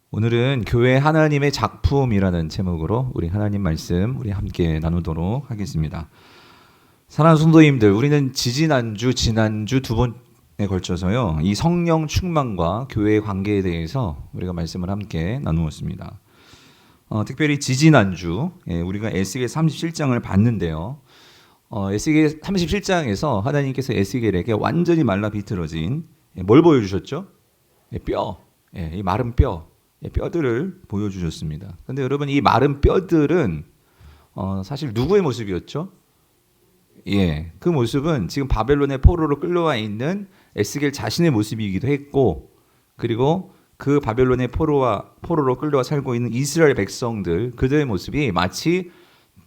오늘은 교회 하나님의 작품이라는 제목으로 우리 하나님 말씀 우리 함께 나누도록 하겠습니다. 사랑하는 성도님들, 우리는 지난주 두 번에 걸쳐서요, 이 성령 충만과 교회의 관계에 대해서 우리가 말씀을 함께 나누었습니다. 특별히 지난주 우리가 에스겔 37장을 봤는데요. 에스겔 37장에서 하나님께서 에스겔에게 완전히 말라 비틀어진 뭘 보여주셨죠? 뼈, 이 마른 뼈들을 보여주셨습니다. 근데 여러분, 이 마른 뼈들은 사실 누구의 모습이었죠? 그 모습은 지금 바벨론의 포로로 끌려와 있는 에스겔 자신의 모습이기도 했고, 그리고 그 바벨론의 포로로 끌려와 살고 있는 이스라엘 백성들, 그들의 모습이 마치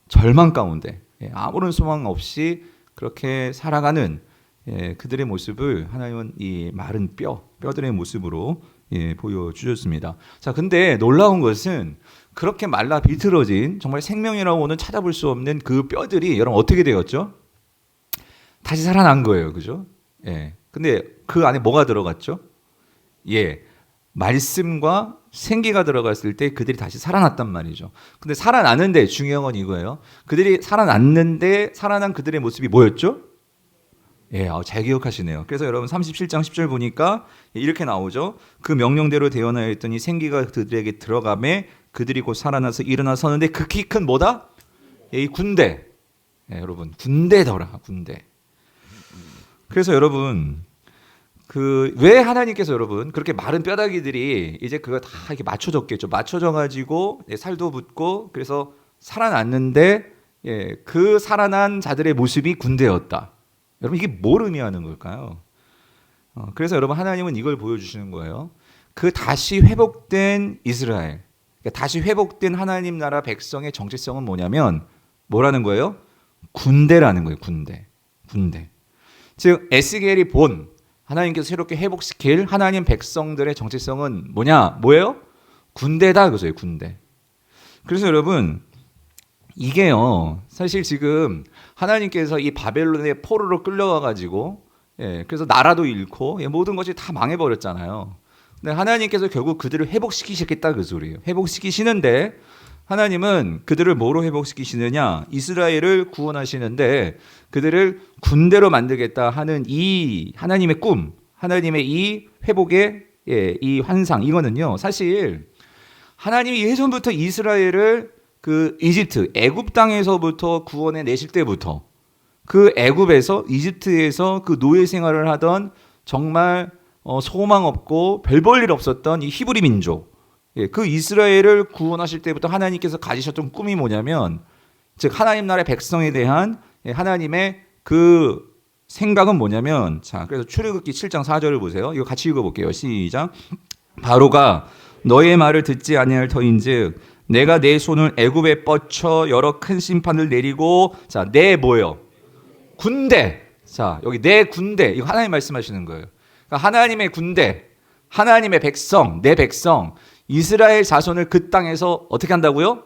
절망 가운데 아무런 소망 없이 그렇게 살아가는 그들의 모습을 하나님은 이 마른 뼈들의 모습으로 보여주셨습니다. 자, 근데 놀라운 것은 그렇게 말라 비틀어진 정말 생명이라고는 찾아볼 수 없는 그 뼈들이 여러분 어떻게 되었죠? 다시 살아난 거예요, 그죠? 근데 그 안에 뭐가 들어갔죠? 말씀과 생기가 들어갔을 때 그들이 다시 살아났단 말이죠. 근데 살아났는데 중요한 건 이거예요. 그들이 살아났는데 살아난 그들의 모습이 뭐였죠? 잘 기억하시네요. 그래서 여러분 37장 10절 보니까 이렇게 나오죠. 그 명령대로 되어나야 했더니 생기가 그들에게 들어가매 그들이 곧 살아나서 일어나 서는데 그 키 큰 뭐다? 이 군대. 여러분, 군대더라, 군대. 그래서 여러분, 왜 하나님께서 여러분 그렇게 마른 뼈다귀들이 이제 그거 다 이렇게 맞춰졌겠죠. 맞춰져가지고 살도 붙고 그래서 살아났는데 그 살아난 자들의 모습이 군대였다. 여러분, 이게 뭘 의미하는 걸까요? 그래서 여러분, 하나님은 이걸 보여주시는 거예요. 그 다시 회복된 이스라엘, 다시 회복된 하나님 나라 백성의 정체성은 뭐냐면 뭐라는 거예요? 군대라는 거예요. 군대. 즉 에스겔이 본 하나님께서 새롭게 회복시킬 하나님 백성들의 정체성은 뭐예요? 군대다, 그거예요. 군대. 그래서 여러분, 이게요, 사실 지금 하나님께서 이 바벨론의 포로로 끌려가가지고 그래서 나라도 잃고 모든 것이 다 망해버렸잖아요. 근데 하나님께서 결국 그들을 회복시키시겠다, 그 소리예요. 회복시키시는데 하나님은 그들을 뭐로 회복시키시느냐? 이스라엘을 구원하시는데 그들을 군대로 만들겠다 하는 이 하나님의 꿈, 하나님의 이 회복의 이 환상, 이거는요, 사실 하나님이 예전부터 이스라엘을 그 애굽 땅에서부터 구원해 내실 때부터 그 애굽에서, 이집트에서 그 노예 생활을 하던 정말 소망 없고 별 볼 일 없었던 이 히브리 민족, 그 이스라엘을 구원하실 때부터 하나님께서 가지셨던 꿈이 뭐냐면, 즉 하나님 나라의 백성에 대한 하나님의 그 생각은 뭐냐면, 자, 그래서 출애굽기 7장 4절을 보세요. 이거 같이 읽어볼게요. 시작. 바로가 너의 말을 듣지 아니할 터인즉 내가 내 손을 애굽에 뻗쳐 여러 큰 심판을 내리고, 자, 내 뭐예요? 군대. 자, 여기 내 군대. 이거 하나님 말씀하시는 거예요. 그러니까 하나님의 군대, 하나님의 백성, 내 백성, 이스라엘 자손을 그 땅에서 어떻게 한다고요?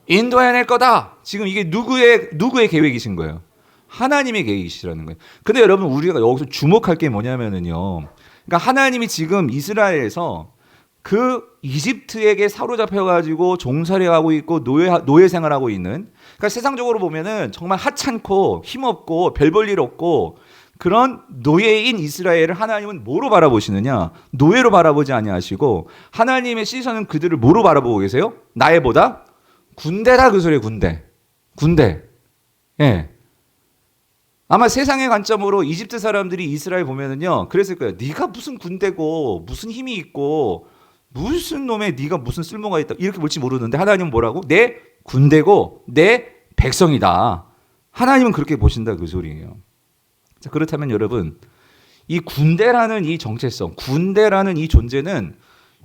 인도해낼 거다. 지금 이게 누구의 계획이신 거예요? 하나님의 계획이시라는 거예요. 근데 여러분, 우리가 여기서 주목할 게 뭐냐면은요, 그러니까 하나님이 지금 이스라엘에서 그 이집트에게 사로잡혀가지고 종살이하고 있고 노예 생활하고 있는, 그러니까 세상적으로 보면은 정말 하찮고 힘없고 별 볼 일 없고 그런 노예인 이스라엘을 하나님은 뭐로 바라보시느냐? 노예로 바라보지 아니하시고 하나님의 시선은 그들을 뭐로 바라보고 계세요? 나의 보다 군대다, 그 소리예요. 군대. 아마 세상의 관점으로 이집트 사람들이 이스라엘 보면은요, 그랬을 거예요. 네가 무슨 군대고 무슨 힘이 있고 무슨 놈에 네가 무슨 쓸모가 있다, 이렇게 볼지 모르는데 하나님은 뭐라고? 내 군대고 내 백성이다. 하나님은 그렇게 보신다, 그 소리예요. 자, 그렇다면 여러분, 이 군대라는 이 정체성, 군대라는 이 존재는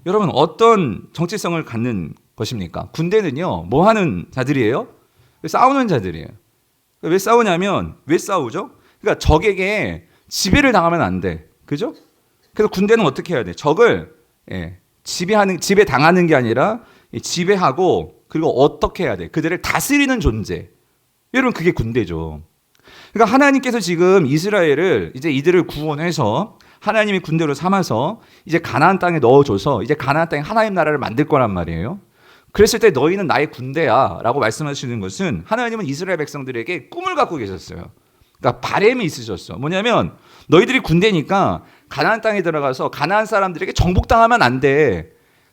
여러분 어떤 정체성을 갖는 것입니까? 군대는요, 뭐 하는 자들이에요? 싸우는 자들이에요. 왜 싸우냐면, 왜 싸우죠? 그러니까 적에게 지배를 당하면 안 돼, 그죠? 그래서 군대는 어떻게 해야 돼? 적을 지배 당하는 게 아니라 지배하고, 그리고 어떻게 해야 돼? 그들을 다스리는 존재. 여러분, 그게 군대죠. 그러니까 하나님께서 지금 이스라엘을 이제 이들을 구원해서 하나님이 군대로 삼아서 이제 가나안 땅에 넣어줘서 이제 가나안 땅에 하나님 나라를 만들 거란 말이에요. 그랬을 때 너희는 나의 군대야 라고 말씀하시는 것은 하나님은 이스라엘 백성들에게 꿈을 갖고 계셨어요. 그러니까 바램이 있으셨어. 뭐냐면 너희들이 군대니까 가나안 땅에 들어가서 가나안 사람들에게 정복당하면 안 돼.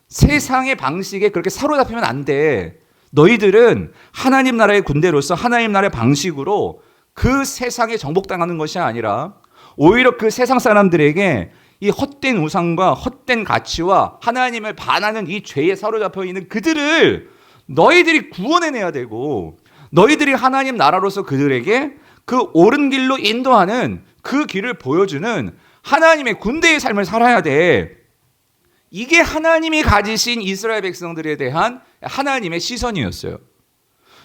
세상의 방식에 그렇게 사로잡히면 안 돼. 너희들은 하나님 나라의 군대로서 하나님 나라의 방식으로 그 세상에 정복당하는 것이 아니라 오히려 그 세상 사람들에게 이 헛된 우상과 헛된 가치와 하나님을 반하는 이 죄에 사로잡혀 있는 그들을 너희들이 구원해내야 되고 너희들이 하나님 나라로서 그들에게 그 옳은 길로 인도하는 그 길을 보여주는 하나님의 군대의 삶을 살아야 돼. 이게 하나님이 가지신 이스라엘 백성들에 대한 하나님의 시선이었어요.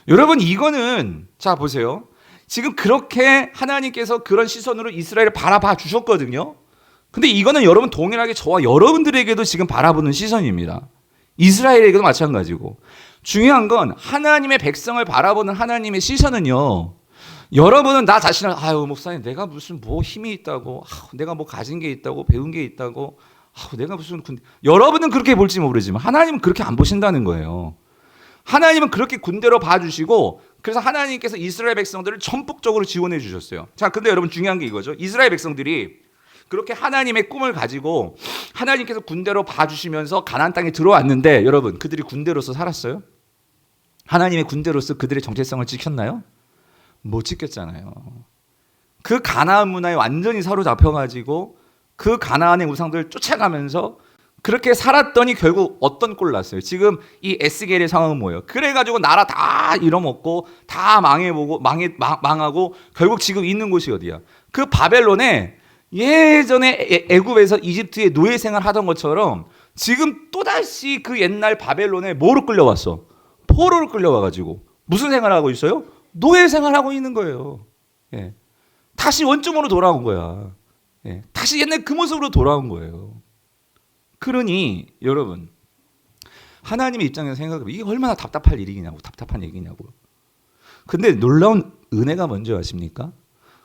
여러분 이거는 자 보세요. 지금 그렇게 하나님께서 그런 시선으로 이스라엘을 바라봐 주셨거든요. 근데 이거는 여러분 동일하게 저와 여러분들에게도 지금 바라보는 시선입니다. 이스라엘에게도 마찬가지고. 중요한 건 하나님의 백성을 바라보는 하나님의 시선은요. 여러분은 나 자신을 아유 목사님 내가 무슨 뭐 힘이 있다고 내가 뭐 가진 게 있다고 배운 게 있다고 내가 무슨 여러분은 그렇게 볼지 모르지만 하나님은 그렇게 안 보신다는 거예요. 하나님은 그렇게 군대로 봐주시고 그래서 하나님께서 이스라엘 백성들을 전폭적으로 지원해 주셨어요. 자, 근데 여러분 중요한 게 이거죠. 이스라엘 백성들이 그렇게 하나님의 꿈을 가지고 하나님께서 군대로 봐주시면서 가나안 땅에 들어왔는데 여러분 그들이 군대로서 살았어요? 하나님의 군대로서 그들의 정체성을 지켰나요? 못 지켰잖아요. 그 가나안 문화에 완전히 사로잡혀가지고 그 가나안의 우상들을 쫓아가면서 그렇게 살았더니 결국 어떤 꼴 났어요? 지금 이 에스겔의 상황은 뭐예요? 그래가지고 나라 다 잃어먹고 다 망하고 결국 지금 있는 곳이 어디야? 그 바벨론에 예전에 애굽에서 이집트의 노예 생활하던 것처럼 지금 또다시 그 옛날 바벨론에 뭐로 끌려왔어? 포로로 끌려와가지고 무슨 생활하고 있어요? 노예 생활하고 있는 거예요. 예. 다시 원점으로 돌아온 거야. 예. 다시 옛날 그 모습으로 돌아온 거예요. 그러니 여러분 하나님의 입장에서 생각해보면 이게 얼마나 답답한 일이냐고 답답한 얘기냐고. 근데 놀라운 은혜가 뭔지 아십니까?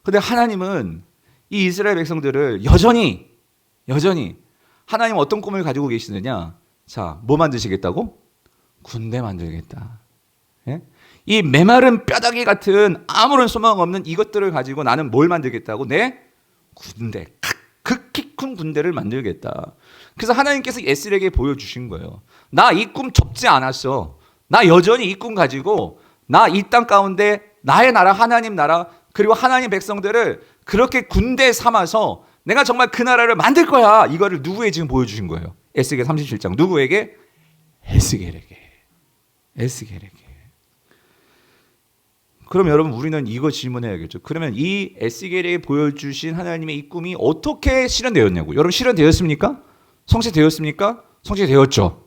근데 하나님은 이 이스라엘 백성들을 여전히 하나님 어떤 꿈을 가지고 계시느냐? 자, 뭐 만드시겠다고? 군대 만들겠다. 예? 이 메마른 뼈다귀 같은 아무런 소망 없는 이것들을 가지고 나는 뭘 만들겠다고? 내 군대, 극히 큰 군대를 만들겠다. 그래서 하나님께서 에스겔에게 보여주신 거예요. 나 이 꿈 접지 않았어. 나 여전히 이 꿈 가지고 나 이 땅 가운데 나의 나라 하나님 나라 그리고 하나님 백성들을 그렇게 군대 삼아서 내가 정말 그 나라를 만들 거야. 이거를 누구에게 지금 보여주신 거예요? 에스겔 37장. 누구에게? 에스겔에게. 그럼 여러분 우리는 이거 질문해야겠죠. 그러면 이 에스겔에게 보여주신 하나님의 이 꿈이 어떻게 실현되었냐고. 여러분 실현되었습니까? 성취되었습니까? 성취되었죠.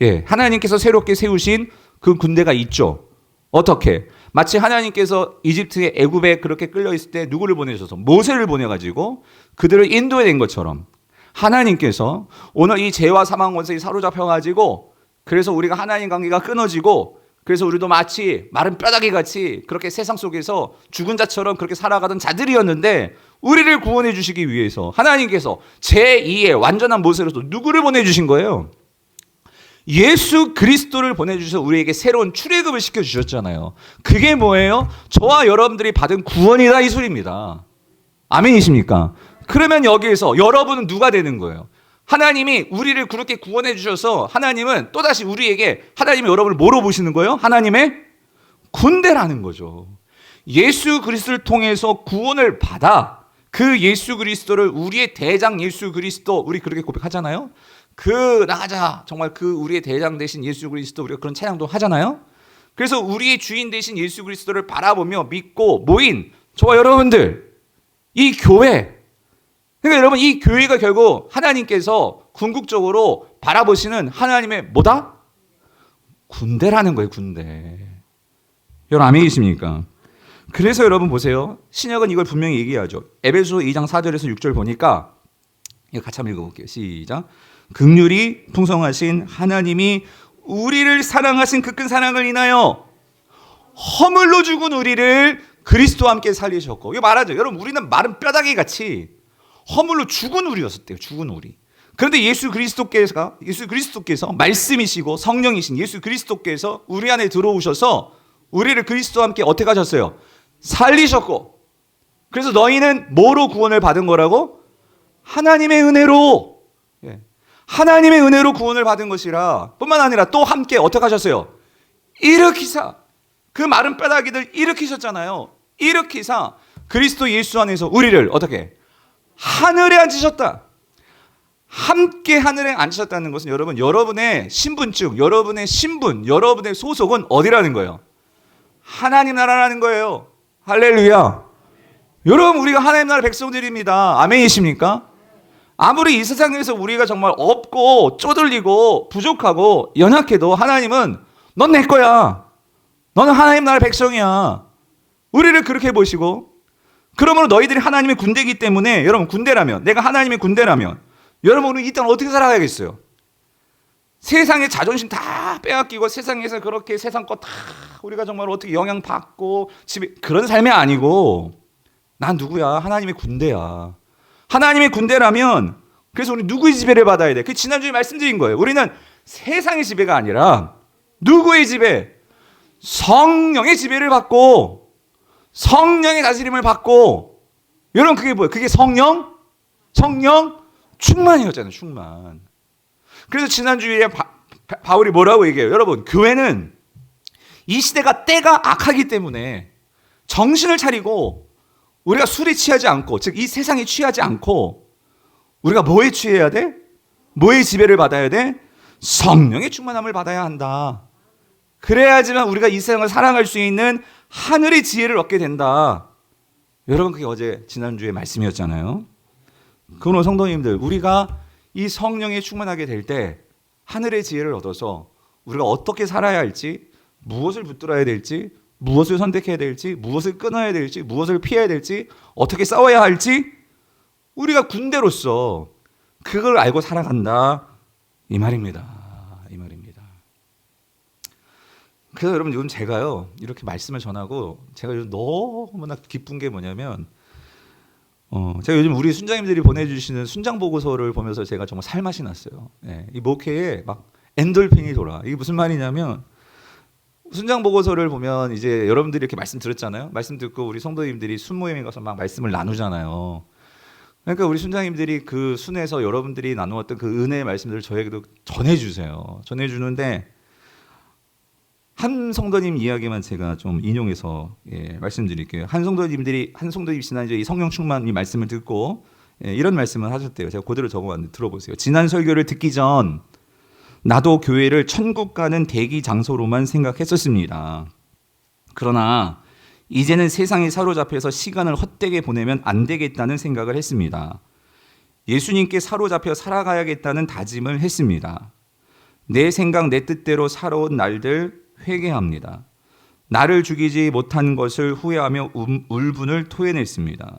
예, 하나님께서 새롭게 세우신 그 군대가 있죠. 어떻게? 마치 하나님께서 이집트의 애굽에 그렇게 끌려 있을 때 누구를 보내셔서 모세를 보내가지고 그들을 인도해낸 것처럼 하나님께서 오늘 이 죄와 사망 원성이 사로잡혀가지고 그래서 우리가 하나님 관계가 끊어지고 그래서 우리도 마치 마른 뼈다귀 같이 그렇게 세상 속에서 죽은 자처럼 그렇게 살아가던 자들이었는데 우리를 구원해 주시기 위해서 하나님께서 제2의 완전한 모세로서 누구를 보내주신 거예요? 예수 그리스도를 보내주셔서 우리에게 새로운 출애굽을 시켜주셨잖아요. 그게 뭐예요? 저와 여러분들이 받은 구원이다 이 소리입니다. 아멘이십니까? 그러면 여기에서 여러분은 누가 되는 거예요? 하나님이 우리를 그렇게 구원해 주셔서 하나님은 또다시 우리에게 하나님이 여러분을 뭐로 보시는 거예요? 하나님의 군대라는 거죠. 예수 그리스도를 통해서 구원을 받아 그 예수 그리스도를 우리의 대장 예수 그리스도 우리 그렇게 고백하잖아요. 나가자 정말 그 우리의 대장 되신 예수 그리스도 우리가 그런 찬양도 하잖아요. 그래서 우리의 주인 되신 예수 그리스도를 바라보며 믿고 모인 저와 여러분들 이 교회 그러니까 여러분 이 교회가 결국 하나님께서 궁극적으로 바라보시는 하나님의 뭐다? 군대라는 거예요. 군대. 여러분 아멘이십니까? 그래서 여러분 보세요. 신약은 이걸 분명히 얘기하죠. 에베소 2장 4절에서 6절 보니까 이거 같이 한번 읽어볼게요. 시작. 긍휼이 풍성하신 하나님이 우리를 사랑하신 그 큰 사랑을 인하여 허물로 죽은 우리를 그리스도와 함께 살리셨고 이거 말하죠. 여러분 우리는 마른 뼈다귀 같이 허물로 죽은 우리였었대요. 죽은 우리. 그런데 예수 그리스도께서 말씀이시고 성령이신 예수 그리스도께서 우리 안에 들어오셔서 우리를 그리스도와 함께 어떻게 하셨어요? 살리셨고, 그래서 너희는 뭐로 구원을 받은 거라고? 하나님의 은혜로. 예. 하나님의 은혜로 구원을 받은 것이라 뿐만 아니라 또 함께 어떻게 하셨어요? 일으키사. 그 마른 뼈다귀들 일으키셨잖아요. 일으키사 그리스도 예수 안에서 우리를 어떻게? 하늘에 앉으셨다. 함께 하늘에 앉으셨다는 것은 여러분, 여러분의 신분증, 여러분의 신분, 여러분의 소속은 어디라는 거예요? 하나님 나라라는 거예요. 할렐루야. 여러분, 우리가 하나님 나라 백성들입니다. 아멘이십니까? 아무리 이 세상에서 우리가 정말 없고 쪼들리고 부족하고 연약해도 하나님은 넌 내 거야. 너는 하나님 나라 백성이야. 우리를 그렇게 보시고, 그러므로 너희들이 하나님의 군대이기 때문에, 여러분 군대라면, 내가 하나님의 군대라면 여러분은 이 땅을 어떻게 살아가야겠어요? 세상의 자존심 다 빼앗기고 세상에서 그렇게 세상 거 다 우리가 정말 어떻게 영향받고 집에 그런 삶이 아니고, 난 누구야? 하나님의 군대야. 하나님의 군대라면 그래서 우리 누구의 지배를 받아야 돼? 그 지난주에 말씀드린 거예요. 우리는 세상의 지배가 아니라 누구의 지배? 성령의 지배를 받고 성령의 다스림을 받고, 여러분 그게 뭐예요? 그게 성령 충만이었잖아요. 충만. 그래서 지난주에 바울이 뭐라고 얘기해요? 여러분, 교회는 이 시대가 때가 악하기 때문에 정신을 차리고 우리가 술에 취하지 않고, 즉 이 세상에 취하지 않고 우리가 뭐에 취해야 돼? 뭐의 지배를 받아야 돼? 성령의 충만함을 받아야 한다. 그래야지만 우리가 이 세상을 살아갈 수 있는 하늘의 지혜를 얻게 된다. 여러분, 그게 어제 지난주에 말씀이었잖아요. 그러므로 성도님들, 우리가 이 성령에 충만하게 될 때 하늘의 지혜를 얻어서 우리가 어떻게 살아야 할지, 무엇을 붙들어야 될지, 무엇을 선택해야 될지, 무엇을 끊어야 될지, 무엇을 피해야 될지, 어떻게 싸워야 할지, 우리가 군대로서 그걸 알고 살아간다, 이 말입니다. 이 말입니다. 그래서 여러분, 요즘 제가요 이렇게 말씀을 전하고 제가 요즘 너무나 기쁜 게 뭐냐면, 제가 요즘 우리 순장님들이 보내주시는 순장 보고서를 보면서 제가 정말 살맛이 났어요. 예, 이 목회에 막 엔돌핀이 돌아. 이게 무슨 말이냐면, 순장 보고서를 보면 이제 여러분들이 이렇게 말씀 들었잖아요. 말씀 듣고 우리 성도님들이 순모임에 가서 막 말씀을 나누잖아요. 그러니까 우리 순장님들이 그 순에서 여러분들이 나누었던 그 은혜의 말씀들을 저에게도 전해주세요. 전해주는데, 한 성도님 이야기만 제가 좀 인용해서 말씀드릴게요. 한 성도님 지난주에 이 성령 충만 이 말씀을 듣고 이런 말씀을 하셨대요. 제가 그대로 적어왔는데 들어보세요. 지난 설교를 듣기 전 나도 교회를 천국 가는 대기 장소로만 생각했었습니다. 그러나 이제는 세상에 사로잡혀서 시간을 헛되게 보내면 안 되겠다는 생각을 했습니다. 예수님께 사로잡혀 살아가야겠다는 다짐을 했습니다. 내 생각 내 뜻대로 살아온 날들 회개합니다. 나를 죽이지 못한 것을 후회하며 울분을 토해냈습니다.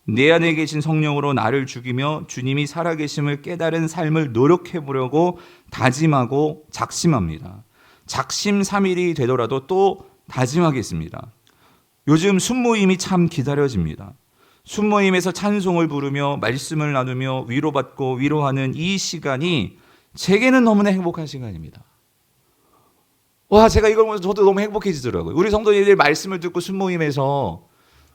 내 안에 계신 성령으로 나를 죽이며 주님이 살아계심을 깨달은 삶을 노력해보려고 다짐하고 작심합니다. 작심삼일이 되더라도 또 다짐하겠습니다. 요즘 순모임이 참 기다려집니다. 순모임에서 찬송을 부르며 말씀을 나누며 위로받고 위로하는 이 시간이 제게는 너무나 행복한 시간입니다. 와, 제가 이걸 보면서 저도 너무 행복해지더라고요. 우리 성도님들 말씀을 듣고 순모임에서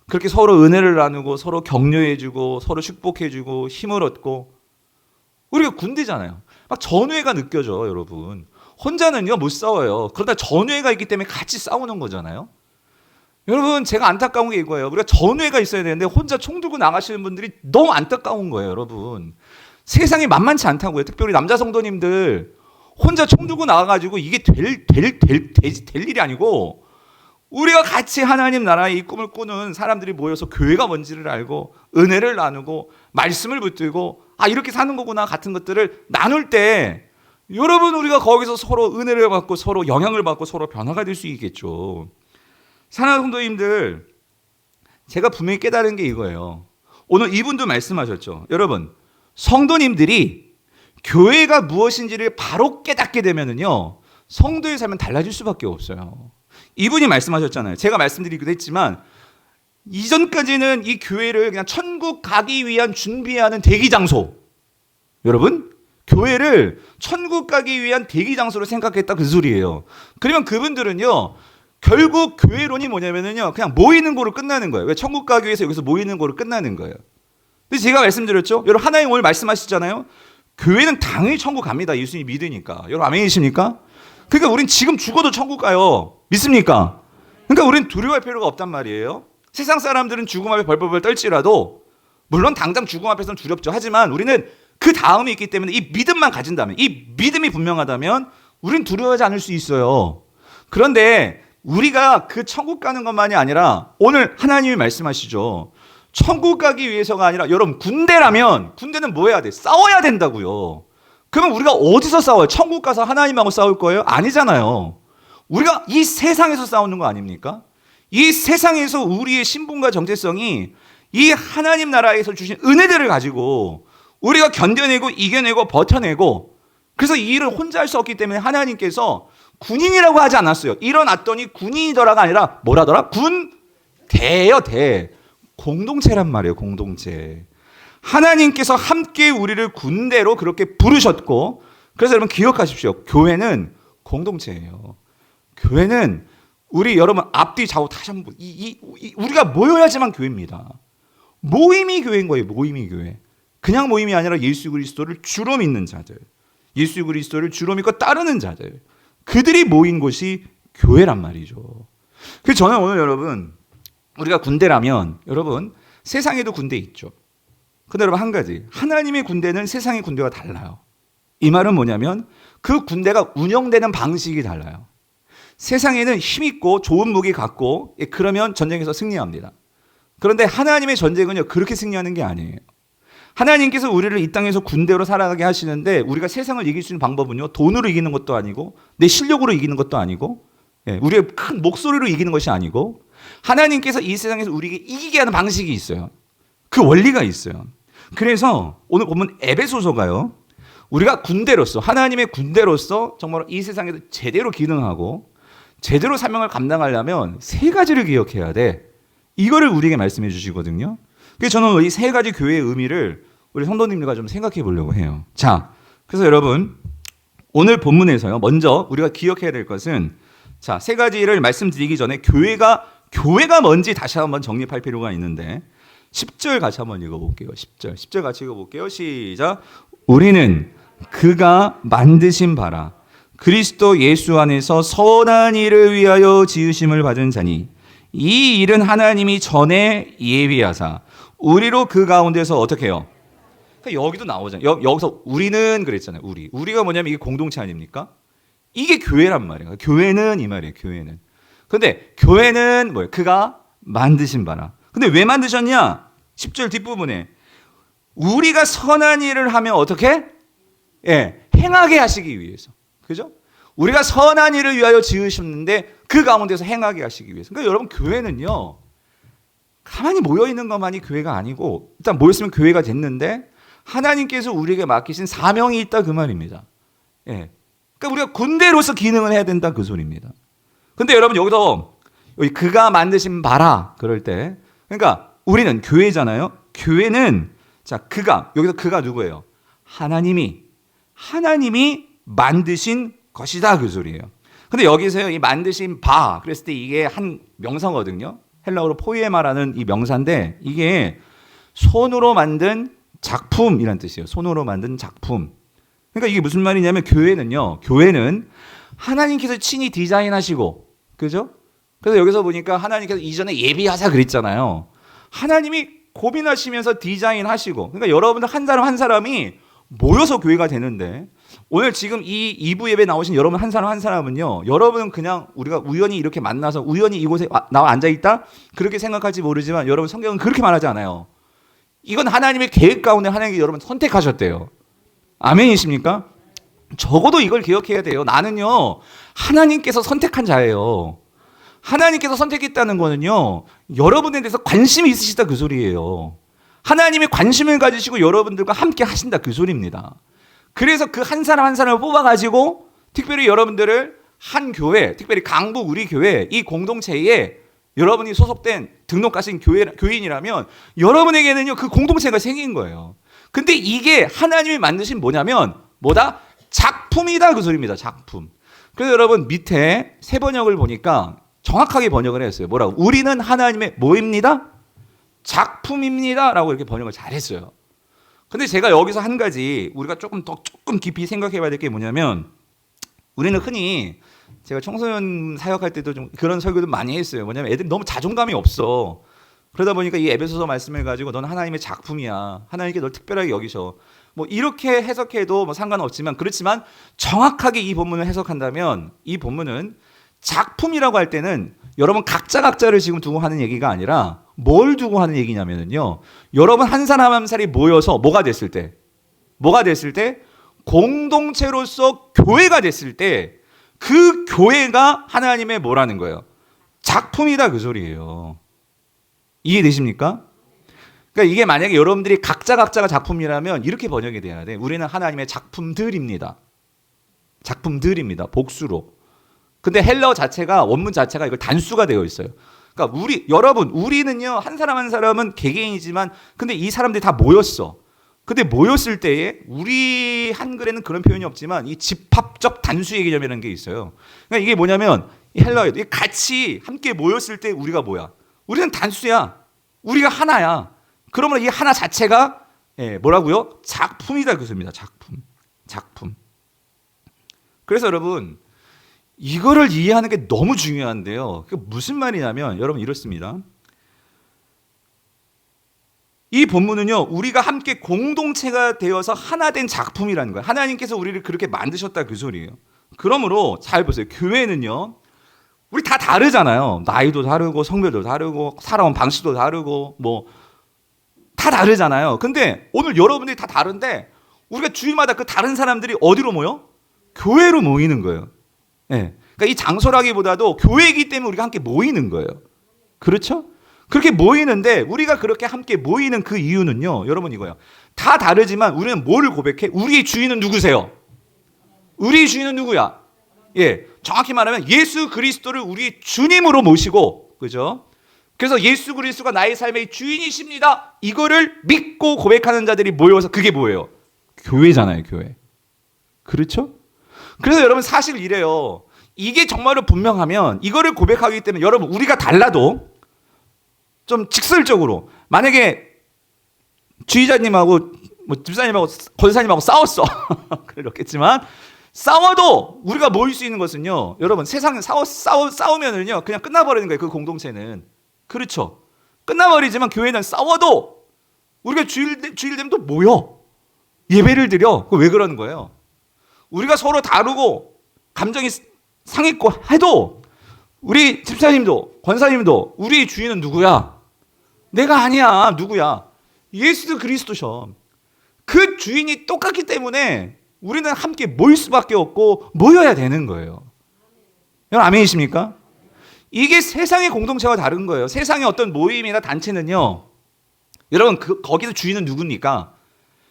그렇게 서로 은혜를 나누고 서로 격려해주고 서로 축복해주고 힘을 얻고, 우리가 군대잖아요. 막 전우애가 느껴져. 여러분, 혼자는요 못 싸워요. 그러다 전우애가 있기 때문에 같이 싸우는 거잖아요. 여러분, 제가 안타까운 게 이거예요. 우리가 전우애가 있어야 되는데 혼자 총 들고 나가시는 분들이 너무 안타까운 거예요. 여러분, 세상이 만만치 않다고요. 특별히 남자 성도님들 혼자 총 들고 나가가지고 이게 될 일이 아니고, 우리가 같이 하나님 나라의 이 꿈을 꾸는 사람들이 모여서 교회가 뭔지를 알고 은혜를 나누고 말씀을 붙들고, 아, 이렇게 사는 거구나 같은 것들을 나눌 때, 여러분, 우리가 거기서 서로 은혜를 받고 서로 영향을 받고 서로 변화가 될 수 있겠죠. 사랑하는 성도님들, 제가 분명히 깨달은 게 이거예요. 오늘 이분도 말씀하셨죠. 여러분, 성도님들이 교회가 무엇인지를 바로 깨닫게 되면은요, 성도의 삶은 달라질 수밖에 없어요. 이분이 말씀하셨잖아요. 제가 말씀드리기도 했지만, 이전까지는 이 교회를 그냥 천국 가기 위한 준비하는 대기 장소. 여러분, 교회를 천국 가기 위한 대기 장소로 생각했다 그 소리예요. 그러면 그분들은요, 결국 교회론이 뭐냐면요, 그냥 모이는 거로 끝나는 거예요. 왜? 천국 가기 위해서 여기서 모이는 거로 끝나는 거예요. 근데 제가 말씀드렸죠? 여러분, 하나님 오늘 말씀하시잖아요. 교회는 당연히 천국 갑니다. 예수님 믿으니까. 여러분, 아멘이십니까? 그러니까 우린 지금 죽어도 천국 가요. 믿습니까? 그러니까 우린 두려워할 필요가 없단 말이에요. 세상 사람들은 죽음 앞에 벌벌벌 떨지라도, 물론 당장 죽음 앞에서는 두렵죠. 하지만 우리는 그 다음이 있기 때문에 이 믿음만 가진다면, 이 믿음이 분명하다면 우린 두려워하지 않을 수 있어요. 그런데 우리가 그 천국 가는 것만이 아니라 오늘 하나님이 말씀하시죠. 천국 가기 위해서가 아니라, 여러분, 군대라면 군대는 뭐 해야 돼? 싸워야 된다고요. 그러면 우리가 어디서 싸워요? 천국 가서 하나님하고 싸울 거예요? 아니잖아요. 우리가 이 세상에서 싸우는 거 아닙니까? 이 세상에서 우리의 신분과 정체성이 이 하나님 나라에서 주신 은혜들을 가지고 우리가 견뎌내고 이겨내고 버텨내고, 그래서 이 일을 혼자 할 수 없기 때문에 하나님께서 군인이라고 하지 않았어요. 일어났더니 군인이더라가 아니라 뭐라더라? 군대예요, 대. 공동체란 말이에요, 공동체. 하나님께서 함께 우리를 군대로 그렇게 부르셨고, 그래서 여러분 기억하십시오. 교회는 공동체예요. 교회는 우리 여러분 앞뒤 좌우 다시 한번 우리가 모여야지만 교회입니다. 모임이 교회인 거예요. 모임이 교회. 그냥 모임이 아니라 예수 그리스도를 주로 믿는 자들, 예수 그리스도를 주로 믿고 따르는 자들, 그들이 모인 곳이 교회란 말이죠. 그래서 저는 오늘 여러분, 우리가 군대라면, 여러분 세상에도 군대 있죠. 근데 여러분 한 가지, 하나님의 군대는 세상의 군대와 달라요. 이 말은 뭐냐면 그 군대가 운영되는 방식이 달라요. 세상에는 힘있고 좋은 무기 갖고 그러면 전쟁에서 승리합니다. 그런데 하나님의 전쟁은요, 그렇게 승리하는 게 아니에요. 하나님께서 우리를 이 땅에서 군대로 살아가게 하시는데, 우리가 세상을 이길 수 있는 방법은요, 돈으로 이기는 것도 아니고 내 실력으로 이기는 것도 아니고, 우리의 큰 목소리로 이기는 것이 아니고, 하나님께서 이 세상에서 우리에게 이기게 하는 방식이 있어요. 그 원리가 있어요. 그래서 오늘 보면 에베소서가요, 우리가 군대로서, 하나님의 군대로서 정말 이 세상에서 제대로 기능하고 제대로 사명을 감당하려면 세 가지를 기억해야 돼. 이거를 우리에게 말씀해 주시거든요. 그래서 저는 이 세 가지 교회의 의미를 우리 성도님들과 좀 생각해 보려고 해요. 자, 그래서 여러분 오늘 본문에서요, 먼저 우리가 기억해야 될 것은, 자, 세 가지를 말씀드리기 전에 교회가 뭔지 다시 한번 정립할 필요가 있는데, 10절 같이 한번 읽어볼게요. 10절 같이 읽어볼게요. 시작. 우리는 그가 만드신 바라 그리스도 예수 안에서 선한 일을 위하여 지으심을 받은 자니, 이 일은 하나님이 전에 예비하사 우리로 그 가운데서 어떻게 해요? 그러니까 여기도 나오잖아요. 여기서 우리는 그랬잖아요. 우리가 뭐냐면 이게 공동체 아닙니까? 이게 교회란 말이에요. 교회는 이 말이에요. 교회는. 근데 교회는 뭐예요? 그가 만드신 바라. 근데 왜 만드셨냐? 10절 뒷부분에 우리가 선한 일을 하면 어떻게? 행하게 하시기 위해서. 그죠? 우리가 선한 일을 위하여 지으셨는데 그 가운데서 행하게 하시기 위해서. 그러니까 여러분 교회는요, 가만히 모여있는 것만이 교회가 아니고, 일단 모였으면 교회가 됐는데 하나님께서 우리에게 맡기신 사명이 있다 그 말입니다. 그러니까 우리가 군대로서 기능을 해야 된다 그 소리입니다. 근데 여러분 여기서 그가 만드신 바라 그럴 때, 그러니까 우리는 교회잖아요. 교회는, 자, 여기서 그가 누구예요? 하나님이 만드신 것이다 그 소리예요. 근데 여기서요, 이 만드신 바 그랬을 때 이게 한 명사거든요. 헬라어로 포이에마라는 이 명사인데, 이게 손으로 만든 작품이란 뜻이에요. 손으로 만든 작품. 그러니까 이게 무슨 말이냐면, 교회는 하나님께서 친히 디자인하시고, 그죠? 그래서 여기서 보니까 하나님께서 이전에 예비하사 그랬잖아요. 하나님이 고민하시면서 디자인하시고, 그러니까 여러분들 한 사람 한 사람이 모여서 교회가 되는데, 오늘 지금 이 2부 예배 나오신 여러분 한 사람 한 사람은요, 여러분은 그냥 우리가 우연히 이렇게 만나서 우연히 이곳에 나와 앉아있다? 그렇게 생각할지 모르지만 여러분 성경은 그렇게 말하지 않아요. 이건 하나님의 계획 가운데 하나님이 여러분 선택하셨대요. 아멘이십니까? 적어도 이걸 기억해야 돼요. 나는요, 하나님께서 선택한 자예요. 하나님께서 선택했다는 거는요, 여러분에 대해서 관심이 있으시다 그 소리예요. 하나님이 관심을 가지시고 여러분들과 함께 하신다 그 소리입니다. 그래서 그 한 사람 한 사람을 뽑아가지고 특별히 여러분들을 한 교회, 특별히 강북 우리 교회 이 공동체에 여러분이 소속된 등록하신 교인이라면 여러분에게는요 그 공동체가 생긴 거예요. 근데 이게 하나님이 만드신 뭐냐면 뭐다? 작품이다 그 소리입니다. 작품. 그래서 여러분 밑에 세 번역을 보니까 정확하게 번역을 했어요. 뭐라고? 우리는 하나님의 뭐입니다? 작품입니다 라고 이렇게 번역을 잘했어요. 근데 제가 여기서 한 가지 우리가 조금 깊이 생각해 봐야 될 게 뭐냐면, 우리는 흔히 제가 청소년 사역할 때도 좀 그런 설교도 많이 했어요. 뭐냐면 애들이 너무 자존감이 없어. 그러다 보니까 이 에베소서 말씀을 가지고 넌 하나님의 작품이야. 하나님께 널 특별하게 여기셔. 뭐 이렇게 해석해도 뭐 상관없지만, 그렇지만 정확하게 이 본문을 해석한다면 이 본문은 작품이라고 할 때는 여러분 각자를 지금 두고 하는 얘기가 아니라 뭘 두고 하는 얘기냐면요. 여러분 한 사람 한 사람이 모여서 뭐가 됐을 때 공동체로서 교회가 됐을 때 그 교회가 하나님의 뭐라는 거예요? 작품이다 그 소리예요. 이해되십니까? 그러니까 이게 만약에 여러분들이 각자가 작품이라면 이렇게 번역이 돼야 돼. 우리는 하나님의 작품들입니다. 작품들입니다. 복수로. 근데 헬러 자체가 원문 자체가 이걸 단수가 되어 있어요. 그러니까 우리는요 한 사람 한 사람은 개개인이지만 근데 이 사람들이 다 모였어. 근데 모였을 때에 우리 한글에는 그런 표현이 없지만 이 집합적 단수의 개념이라는 게 있어요. 그러니까 이게 뭐냐면 이 헬라어에도 같이 함께 모였을 때 우리가 뭐야? 우리는 단수야. 우리가 하나야. 그러면 이 하나 자체가 뭐라고요? 작품이다 그 소리입니다. 작품. 그래서 여러분 이거를 이해하는 게 너무 중요한데요. 그게 무슨 말이냐면 여러분 이렇습니다. 이 본문은요 우리가 함께 공동체가 되어서 하나 된 작품이라는 거예요. 하나님께서 우리를 그렇게 만드셨다 그 소리예요. 그러므로 잘 보세요. 교회는요 우리 다 다르잖아요. 나이도 다르고 성별도 다르고 살아온 방식도 다르고 뭐 다 다르잖아요. 근데 오늘 여러분들이 다 다른데 우리가 주일마다 그 다른 사람들이 어디로 모여? 교회로 모이는 거예요. 그러니까 이 장소라기보다도 교회이기 때문에 우리가 함께 모이는 거예요. 그렇죠? 그렇게 모이는데 우리가 그렇게 함께 모이는 그 이유는요. 여러분 이거예요. 다 다르지만 우리는 뭐를 고백해? 우리의 주인은 누구세요? 우리의 주인은 누구야? 정확히 말하면 예수 그리스도를 우리 주님으로 모시고, 그죠? 그래서 예수 그리스도가 나의 삶의 주인이십니다. 이거를 믿고 고백하는 자들이 모여서 그게 뭐예요? 교회잖아요, 교회. 그렇죠? 그래서 여러분 사실 이래요. 이게 정말로 분명하면 이거를 고백하기 때문에 여러분 우리가 달라도 좀 직설적으로 만약에 주의자님하고 뭐 집사님하고 권사님하고 싸웠어. 그렇겠지만 싸워도 우리가 모일 수 있는 것은요. 여러분 세상에 싸우면은요 그냥 끝나버리는 거예요. 그 공동체는. 그렇죠. 끝나버리지만 교회는 싸워도 우리가 주일 되면 또 모여. 예배를 드려. 왜 그러는 거예요? 우리가 서로 다르고 감정이 상했고 해도 우리 집사님도 권사님도 우리 주인은 누구야? 내가 아니야. 누구야? 예수 그리스도셔. 그 주인이 똑같기 때문에 우리는 함께 모일 수밖에 없고 모여야 되는 거예요. 여러분 아멘이십니까? 이게 세상의 공동체와 다른 거예요. 세상의 어떤 모임이나 단체는요. 여러분 거기서 주인은 누굽니까?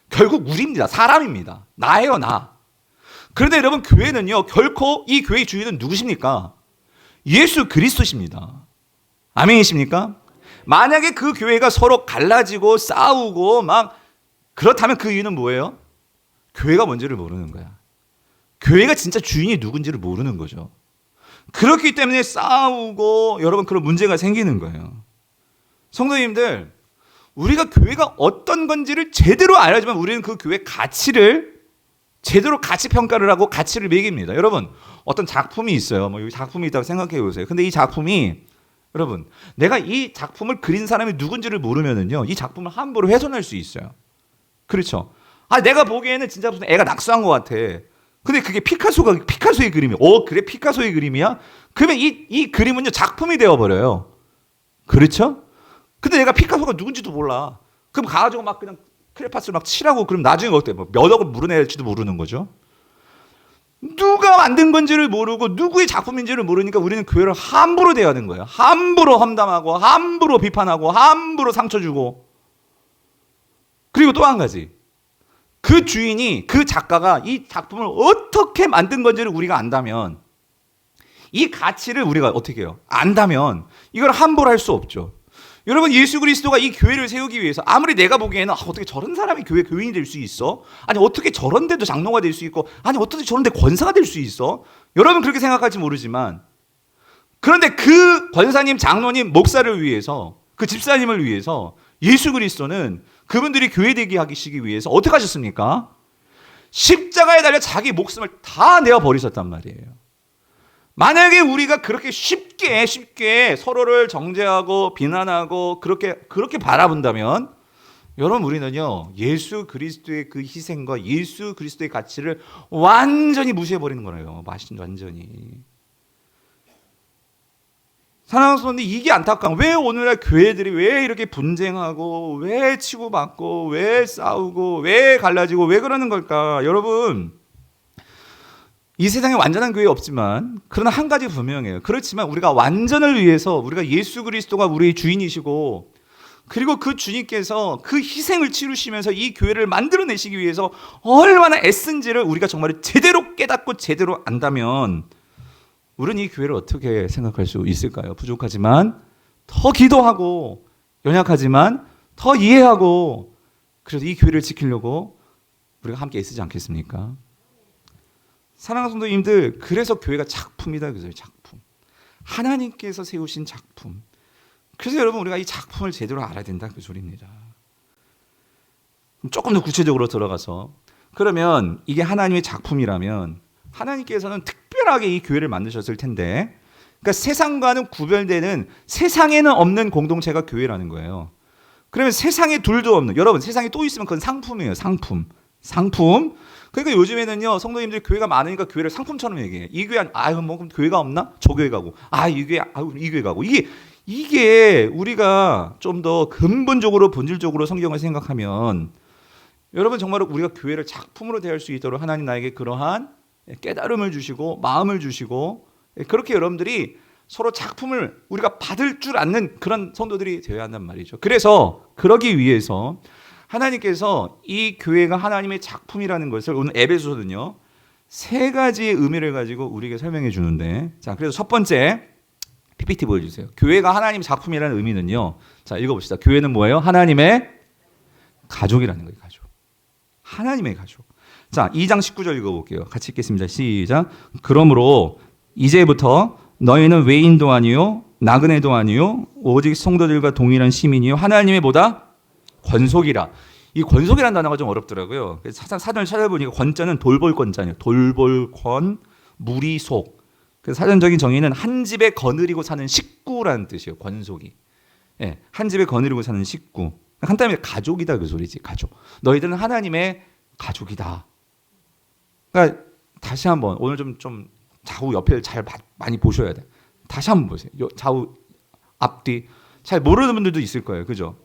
결국 우리입니다. 사람입니다. 나예요, 나. 그런데 여러분 교회는요. 결코 이 교회의 주인은 누구십니까? 예수 그리스도십니다. 아멘이십니까? 만약에 그 교회가 서로 갈라지고 싸우고 막 그렇다면 그 이유는 뭐예요? 교회가 뭔지를 모르는 거야. 교회가 진짜 주인이 누군지를 모르는 거죠. 그렇기 때문에 싸우고 여러분 그런 문제가 생기는 거예요. 성도님들, 우리가 교회가 어떤 건지를 제대로 알아야지만 우리는 그 교회 가치를 제대로 가치 평가를 하고 가치를 매깁니다. 여러분 어떤 작품이 있어요. 뭐 여기 작품이 있다고 생각해 보세요. 근데 이 작품이 여러분 내가 이 작품을 그린 사람이 누군지를 모르면은요 이 작품을 함부로 훼손할 수 있어요. 그렇죠? 내가 보기에는 진짜 무슨 애가 낙서한 것 같아. 근데 그게 피카소의 그림이야. 그래 피카소의 그림이야? 그러면 이 그림은요 작품이 되어버려요. 그렇죠? 근데 내가 피카소가 누군지도 몰라. 그럼 가가지고 막 그냥 크레파스를 막 칠하고 그럼 나중에 어때? 몇 억을 물어낼지도 모르는 거죠. 누가 만든 건지를 모르고 누구의 작품인지를 모르니까 우리는 교회를 함부로 대하는 거예요. 함부로 험담하고 함부로 비판하고 함부로 상처 주고. 그리고 또 한 가지. 그 주인이 그 작가가 이 작품을 어떻게 만든 건지를 우리가 안다면 이 가치를 우리가 어떻게 해요? 안다면 이걸 함부로 할 수 없죠. 여러분, 예수 그리스도가 이 교회를 세우기 위해서 아무리 내가 보기에는 어떻게 저런 사람이 교인이 될 수 있어? 아니 어떻게 저런 데도 장로가 될 수 있고, 아니 어떻게 저런 데 권사가 될 수 있어? 여러분 그렇게 생각할지 모르지만, 그런데 그 권사님, 장로님, 목사를 위해서, 그 집사님을 위해서 예수 그리스도는 그분들이 교회 되게 하시기 위해서 어떻게 하셨습니까? 십자가에 달려 자기 목숨을 다 내어 버리셨단 말이에요. 만약에 우리가 그렇게 쉽게 서로를 정죄하고 비난하고 그렇게 바라본다면, 여러분 우리는요 예수 그리스도의 그 희생과 예수 그리스도의 가치를 완전히 무시해 버리는 거예요. 완전히. 사랑하는 성도님, 이게 안타까운, 왜 오늘날 교회들이 왜 이렇게 분쟁하고 왜 치고받고 왜 싸우고 왜 갈라지고 왜 그러는 걸까? 여러분, 이 세상에 완전한 교회 없지만, 그러나 한 가지 분명해요. 그렇지만 우리가 완전을 위해서, 우리가 예수 그리스도가 우리의 주인이시고, 그리고 그 주님께서 그 희생을 치르시면서 이 교회를 만들어내시기 위해서 얼마나 애쓴지를 우리가 정말 제대로 깨닫고 제대로 안다면, 우리는 이 교회를 어떻게 생각할 수 있을까요? 부족하지만 더 기도하고, 연약하지만 더 이해하고, 그래서 이 교회를 지키려고 우리가 함께 애쓰지 않겠습니까? 사랑하는 성도님들, 그래서 교회가 작품이다. 그래서 작품. 하나님께서 세우신 작품. 그래서 여러분 우리가 이 작품을 제대로 알아야 된다, 그 소리입니다. 조금 더 구체적으로 들어가서, 그러면 이게 하나님의 작품이라면 하나님께서는 특별하게 이 교회를 만드셨을 텐데, 그러니까 세상과는 구별되는, 세상에는 없는 공동체가 교회라는 거예요. 그러면 세상에 둘도 없는, 여러분 세상에 또 있으면 그건 상품이에요. 상품. 그러니까 요즘에는요 성도님들 교회가 많으니까 교회를 상품처럼 얘기해. 이 교회 뭐 그럼 교회가 없나? 저 교회 가고, 이 교회 가고. 이게 우리가 좀 더 근본적으로 본질적으로 성경을 생각하면, 여러분 정말 우리가 교회를 작품으로 대할 수 있도록 하나님 나에게 그러한 깨달음을 주시고 마음을 주시고, 그렇게 여러분들이 서로 작품을 우리가 받을 줄 아는 그런 성도들이 되어야 한단 말이죠. 그래서 그러기 위해서 하나님께서 이 교회가 하나님의 작품이라는 것을 오늘 에베소서는요 3가지의 의미를 가지고 우리에게 설명해 주는데, 자 그래서 첫 번째 PPT 보여주세요. 교회가 하나님의 작품이라는 의미는요, 자 읽어봅시다. 교회는 뭐예요? 하나님의 가족이라는 거예요. 가족. 하나님의 가족. 자 2장 19절 읽어볼게요. 같이 읽겠습니다. 시작. 그러므로 이제부터 너희는 외인도 아니요 나그네도 아니요 오직 성도들과 동일한 시민이요 하나님의 뭐다? 권속이라. 이 권속이라는 단어가 좀 어렵더라고요. 사전을 찾아보니까 권자는 돌볼권자예요. 돌볼권, 무리속. 그래서 사전적인 정의는 한 집에 거느리고 사는 식구라는 뜻이에요. 권속이. 예, 한 집에 거느리고 사는 식구. 간단히 가족이다 그 소리지. 가족. 너희들은 하나님의 가족이다. 그러니까 다시 한번 오늘 좀 좌우 옆에를 잘 많이 보셔야 돼. 다시 한번 보세요. 좌우 앞뒤 잘 모르는 분들도 있을 거예요. 그죠?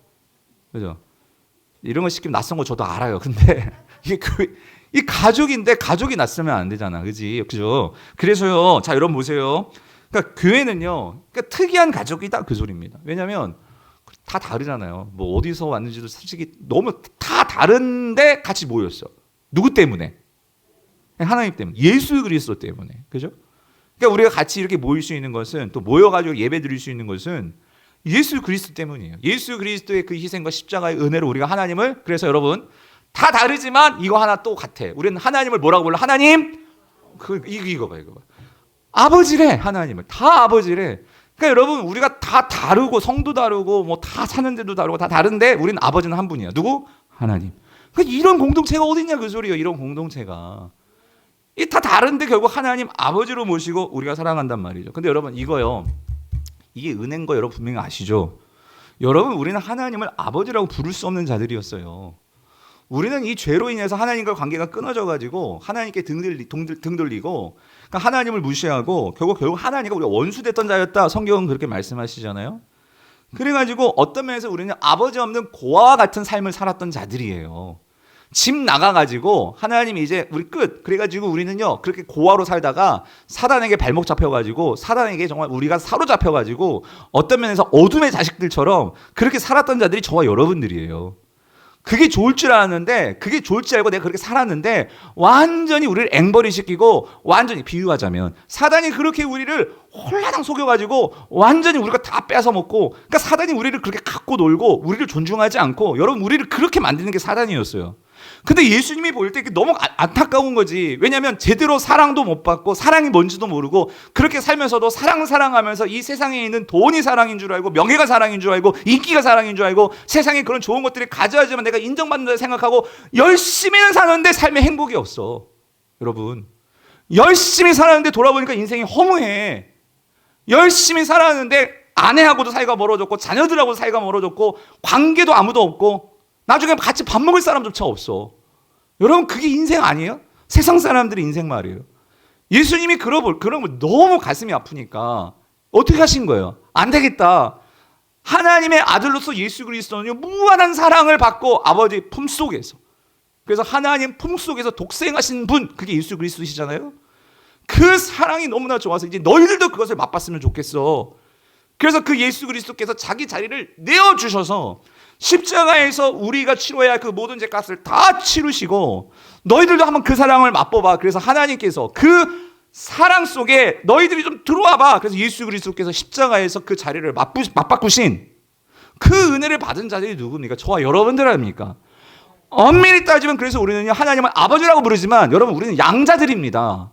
이런 거 시키면 낯선 거 저도 알아요. 근데 이 가족인데 가족이 낯설면 안 되잖아. 그죠? 그래서요. 자, 여러분 보세요. 그러니까 교회는요. 그러니까 특이한 가족이다 그 소리입니다. 왜냐하면 다 다르잖아요. 뭐 어디서 왔는지도 솔직히 너무 다 다른데 같이 모였어. 누구 때문에? 하나님 때문에. 예수 그리스도 때문에. 그죠? 그러니까 우리가 같이 이렇게 모일 수 있는 것은, 또 모여가지고 예배 드릴 수 있는 것은 예수 그리스도 때문이에요. 예수 그리스도의 그 희생과 십자가의 은혜로 우리가 하나님을, 그래서 여러분 다 다르지만 이거 하나 또 같아. 우리는 하나님을 뭐라고 불러? 하나님. 이거 봐. 아버지래. 하나님을 다 아버지래. 그러니까 여러분 우리가 다 다르고 성도 다르고 뭐 다 사는 데도 다르고 다 다른데 우리는 아버지는 한 분이야. 누구? 하나님. 그러니까 이런 공동체가 어딨냐 그 소리예요. 이런 공동체가. 이 다 다른데 결국 하나님 아버지로 모시고 우리가 사랑한단 말이죠. 근데 여러분 이거요. 이게 은혜인 거 여러분 분명히 아시죠? 여러분 우리는 하나님을 아버지라고 부를 수 없는 자들이었어요. 우리는 이 죄로 인해서 하나님과 관계가 끊어져가지고 하나님께 등 돌리고, 그러니까 하나님을 무시하고 결국 하나님과 우리가 원수됐던 자였다. 성경은 그렇게 말씀하시잖아요. 그래가지고 어떤 면에서 우리는 아버지 없는 고아와 같은 삶을 살았던 자들이에요. 집 나가가지고 하나님이 이제 우리 끝. 그래가지고 우리는요 그렇게 고아로 살다가 사단에게 발목 잡혀가지고, 사단에게 정말 우리가 사로잡혀가지고 어떤 면에서 어둠의 자식들처럼 그렇게 살았던 자들이 저와 여러분들이에요. 그게 좋을 줄 알았는데, 그게 좋을 줄 알고 내가 그렇게 살았는데 완전히 우리를 앵벌이시키고, 완전히 비유하자면 사단이 그렇게 우리를 홀라당 속여가지고 완전히 우리가 다 뺏어먹고, 그러니까 사단이 우리를 그렇게 갖고 놀고 우리를 존중하지 않고, 여러분 우리를 그렇게 만드는 게 사단이었어요. 근데 예수님이 볼 때 너무 안타까운 거지. 왜냐하면 제대로 사랑도 못 받고 사랑이 뭔지도 모르고 그렇게 살면서도 사랑하면서 이 세상에 있는 돈이 사랑인 줄 알고, 명예가 사랑인 줄 알고, 인기가 사랑인 줄 알고, 세상에 그런 좋은 것들이 가져야지만 내가 인정받는다 생각하고 열심히는 사는데 삶에 행복이 없어. 여러분, 열심히 살았는데 돌아보니까 인생이 허무해. 열심히 살았는데 아내하고도 사이가 멀어졌고, 자녀들하고도 사이가 멀어졌고, 관계도 아무도 없고, 나중에 같이 밥 먹을 사람조차 없어. 여러분, 그게 인생 아니에요? 세상 사람들의 인생 말이에요. 예수님이 그런 걸 너무 가슴이 아프니까 어떻게 하신 거예요? 안 되겠다. 하나님의 아들로서 예수 그리스도는 무한한 사랑을 받고 아버지 품속에서, 그래서 하나님 품속에서 독생하신 분, 그게 예수 그리스도시잖아요. 그 사랑이 너무나 좋아서 이제 너희들도 그것을 맛봤으면 좋겠어. 그래서 그 예수 그리스도께서 자기 자리를 내어주셔서 십자가에서 우리가 치러야 할 그 모든 죄값을 다 치르시고, 너희들도 한번 그 사랑을 맛보봐. 그래서 하나님께서 그 사랑 속에 너희들이 좀 들어와봐. 그래서 예수 그리스도께서 십자가에서 그 자리를 맞바꾸신 그 은혜를 받은 자들이 누굽니까? 저와 여러분들 아닙니까? 엄밀히 따지면 그래서 우리는 하나님을 아버지라고 부르지만, 여러분 우리는 양자들입니다.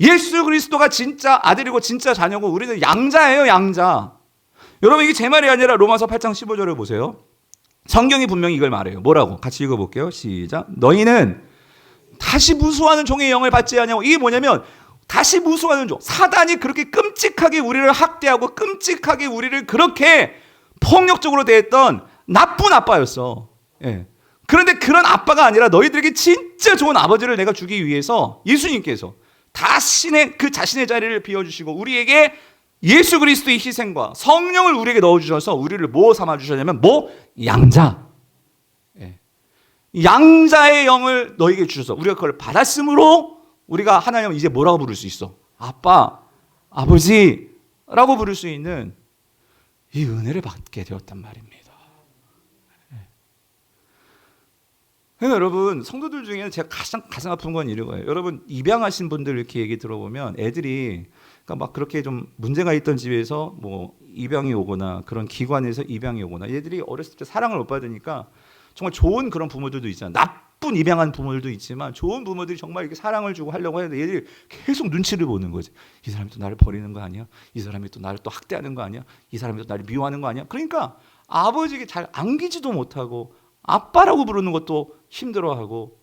예수 그리스도가 진짜 아들이고 진짜 자녀고, 우리는 양자예요, 양자. 여러분, 이게 제 말이 아니라 로마서 8장 15절을 보세요. 성경이 분명히 이걸 말해요. 뭐라고? 같이 읽어볼게요. 시작. 너희는 다시 무수하는 종의 영을 받지 않냐고. 이게 뭐냐면 다시 무수하는 종. 사단이 그렇게 끔찍하게 우리를 학대하고 끔찍하게 우리를 그렇게 폭력적으로 대했던 나쁜 아빠였어. 예. 그런데 그런 아빠가 아니라 너희들에게 진짜 좋은 아버지를 내가 주기 위해서 예수님께서 다시는 그 자신의 자리를 비워주시고 우리에게 예수 그리스도의 희생과 성령을 우리에게 넣어주셔서 우리를 뭐 삼아주셨냐면 양자. 예. 양자의 영을 너에게 주셔서 우리가 그걸 받았으므로 우리가 하나님을 이제 뭐라고 부를 수 있어? 아빠, 아버지라고 부를 수 있는 이 은혜를 받게 되었단 말입니다. 그러니까 여러분, 성도들 중에는 제가 가장 아픈 건 이거예요. 여러분, 입양하신 분들 이렇게 얘기 들어보면 애들이, 그러니까 막 그렇게 좀 문제가 있던 집에서 뭐 입양이 오거나 그런 기관에서 입양이 오거나, 얘들이 어렸을 때 사랑을 못 받으니까 정말 좋은 그런 부모들도 있잖아요. 나쁜 입양한 부모들도 있지만 좋은 부모들이 정말 이렇게 사랑을 주고 하려고 하는데 얘들이 계속 눈치를 보는 거지. 이 사람이 또 나를 버리는 거 아니야? 이 사람이 또 나를 또 학대하는 거 아니야? 이 사람이 또 나를 미워하는 거 아니야? 그러니까 아버지에게 잘 안기지도 못하고 아빠라고 부르는 것도 힘들어하고.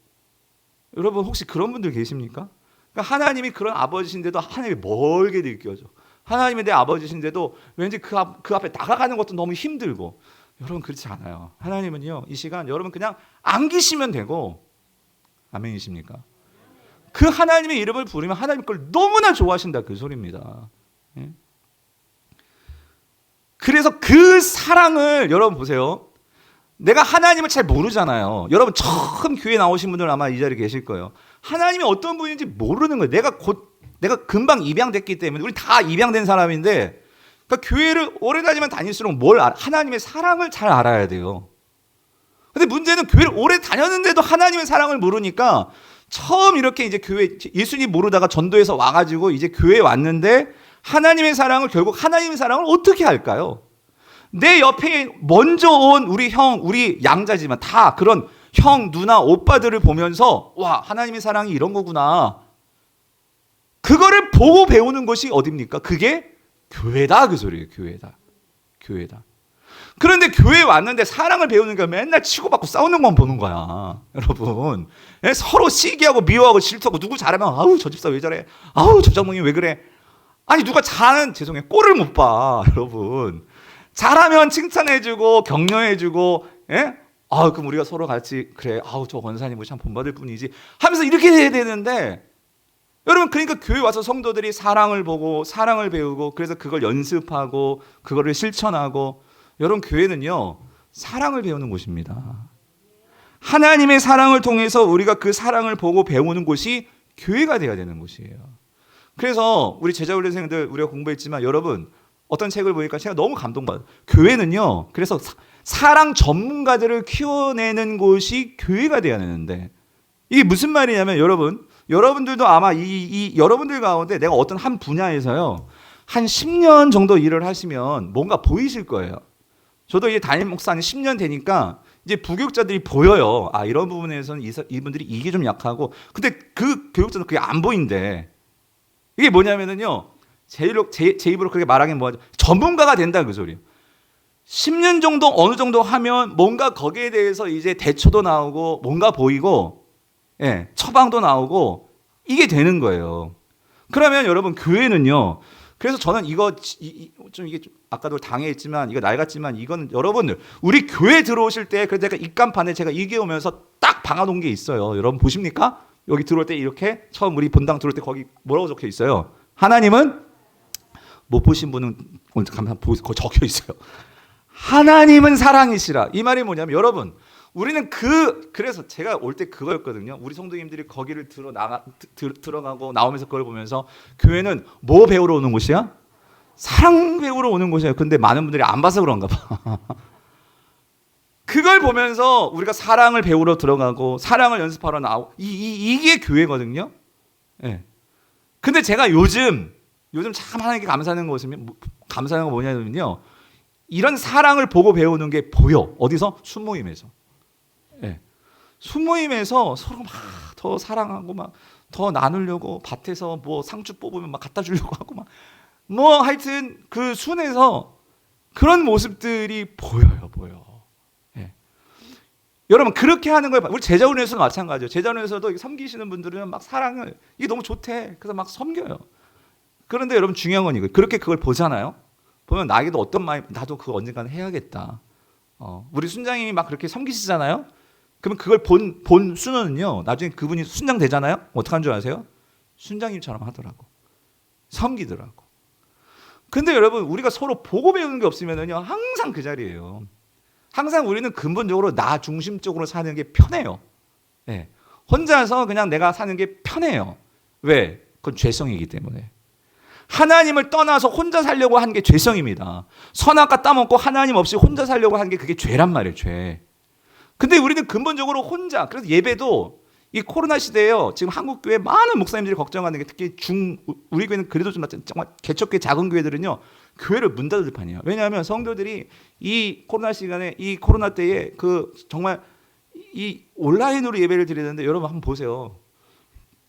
여러분, 혹시 그런 분들 계십니까? 그러니까 하나님이 그런 아버지신데도 하나님이 멀게 느껴져. 하나님이 내 아버지신데도 왠지 그 앞에 다가가는 것도 너무 힘들고. 여러분, 그렇지 않아요. 하나님은요, 이 시간 여러분 그냥 안기시면 되고. 아멘이십니까? 그 하나님의 이름을 부르면 하나님 걸 너무나 좋아하신다, 그 소리입니다. 예? 그래서 그 사랑을, 여러분 보세요. 내가 하나님을 잘 모르잖아요. 여러분 처음 교회 나오신 분들 아마 이 자리에 계실 거예요. 하나님이 어떤 분인지 모르는 거예요. 내가 금방 입양됐기 때문에. 우리 다 입양된 사람인데, 그러니까 교회를 오래 다닐수록 하나님의 사랑을 잘 알아야 돼요. 근데 문제는 교회를 오래 다녔는데도 하나님의 사랑을 모르니까, 처음 이렇게 이제 교회 예수님 모르다가 전도해서 와가지고 이제 교회에 왔는데 하나님의 사랑을, 결국 하나님의 사랑을 어떻게 할까요? 내 옆에 먼저 온 우리 형, 우리 양자지만 다 그런 형, 누나, 오빠들을 보면서 와, 하나님의 사랑이 이런 거구나. 그거를 보고 배우는 것이 어딥니까? 그게 교회다, 그 소리예요. 교회다. 그런데 교회에 왔는데 사랑을 배우니까 맨날 치고받고 싸우는 건 보는 거야. 여러분, 서로 시기하고 미워하고 질투하고, 누구 잘하면 아우 저 집사 왜 저래, 아우 저 장모님 왜 그래. 아니, 누가 잘하는, 죄송해요, 꼴을 못 봐. 여러분, 잘하면 칭찬해주고 격려해주고, 예? 그럼 우리가 서로 같이, 그래, 저 권사님 뭐 참 본받을 뿐이지 하면서 이렇게 해야 되는데, 여러분, 그러니까 교회 와서 성도들이 사랑을 보고 사랑을 배우고, 그래서 그걸 연습하고 그거를 실천하고. 여러분, 교회는요, 사랑을 배우는 곳입니다. 하나님의 사랑을 통해서 우리가 그 사랑을 보고 배우는 곳이 교회가 돼야 되는 곳이에요. 그래서 우리 제자훈련생들 우리가 공부했지만, 여러분 어떤 책을 보니까 제가 너무 감동받아요. 교회는요, 그래서 사랑 전문가들을 키워내는 곳이 교회가 되어야 되는데, 이게 무슨 말이냐면 여러분들도 아마 이 여러분들 가운데 내가 어떤 한 분야에서요 한 10년 정도 일을 하시면 뭔가 보이실 거예요. 저도 이제 담임 목사 한 10년 되니까 이제 부교육자들이 보여요. 아, 이런 부분에서는 이분들이 이게 좀 약하고, 근데 그 교육자는 그게 안 보인대. 이게 뭐냐면은요, 제 입으로 그렇게 말하긴 뭐하죠. 전문가가 된다 그 소리예요. 10년 정도 어느 정도 하면 뭔가 거기에 대해서 이제 대처도 나오고 뭔가 보이고, 예, 처방도 나오고 이게 되는 거예요. 그러면 여러분 교회는요. 그래서 저는 이거 좀 이게 좀 아까도 당해했지만 이거 낡았지만 이건 여러분들 우리 교회 들어오실 때 그래서 제가 입간판에 제가 이겨오면서 딱 박아놓은 게 있어요. 여러분 보십니까? 여기 들어올 때 이렇게 처음 우리 본당 들어올 때 거기 뭐라고 적혀 있어요? 하나님은 못 보신 분은 오늘 감사 보고 거기 적혀 있어요. 하나님은 사랑이시라. 이 말이 뭐냐면 여러분 우리는 그래서 제가 올 때 그거였거든요. 우리 성도님들이 거기를 들어가고 나오면서 그걸 보면서 교회는 뭐 배우러 오는 곳이야? 사랑 배우러 오는 곳이에요. 근데 많은 분들이 안 봐서 그런가 봐. 그걸 보면서 우리가 사랑을 배우러 들어가고 사랑을 연습하러 나오고 이게 교회거든요. 예. 근데 제가 요즘 참 하나님께 감사하는 거 뭐냐면요. 이런 사랑을 보고 배우는 게 보여. 어디서? 순모임에서. 예. 순모임에서 서로 막 더 사랑하고 막 더 나누려고 밭에서 뭐 상추 뽑으면 막 갖다 주려고 하고 막 뭐 하여튼 그 순에서 그런 모습들이 보여. 예. 여러분 그렇게 하는 걸 우리 제자훈련에서도 마찬가지예요. 제자훈련에서도 섬기시는 분들은 막 사랑을 이게 너무 좋대. 그래서 막 섬겨요. 그런데 여러분 중요한 건 이거예요. 그렇게 그걸 보잖아요. 보면 나에게도 어떤 마음이 나도 그거 언젠가는 해야겠다. 우리 순장님이 막 그렇게 섬기시잖아요. 그러면 그걸 본 순원은요. 나중에 그분이 순장 되잖아요. 어떻게 하는 줄 아세요? 순장님처럼 하더라고. 섬기더라고. 근데 여러분 우리가 서로 보고 배우는 게 없으면은요. 항상 그 자리예요. 항상 우리는 근본적으로 나 중심적으로 사는 게 편해요. 네. 혼자서 그냥 내가 사는 게 편해요. 왜? 그건 죄성이기 때문에. 하나님을 떠나서 혼자 살려고 하는 게 죄성입니다. 선악과 따먹고 하나님 없이 혼자 살려고 하는 게 그게 죄란 말이에요. 죄. 근데 우리는 근본적으로 혼자. 그래서 예배도 이 코로나 시대에요. 지금 한국 교회 많은 목사님들이 걱정하는 게 특히 우리 교회는 그래도 좀 낫지. 정말 개척교회 작은 교회들은요. 교회를 문 닫을 판이에요. 왜냐하면 성도들이 이 코로나 시간에 이 코로나 때에 그 정말 이 온라인으로 예배를 드리는데 여러분 한번 보세요.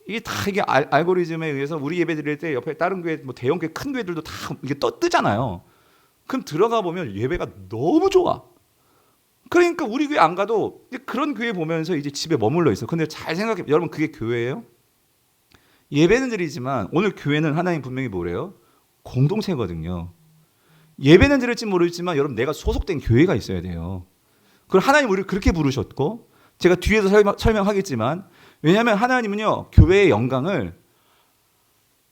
이게 다 이게 알고리즘에 의해서 우리 예배 드릴 때 옆에 다른 교회 뭐 대형 교회 큰 교회들도 다 이게 뜨잖아요. 그럼 들어가 보면 예배가 너무 좋아. 그러니까 우리 교회 안 가도 그런 교회 보면서 이제 집에 머물러 있어. 근데 잘 생각해, 여러분 그게 교회예요? 예배는 드리지만 오늘 교회는 하나님 분명히 뭐래요? 공동체거든요. 예배는 드릴지 모르겠지만 여러분 내가 소속된 교회가 있어야 돼요. 그걸 하나님 우리를 그렇게 부르셨고 제가 뒤에서 설명하겠지만 왜냐하면 하나님은요 교회의 영광을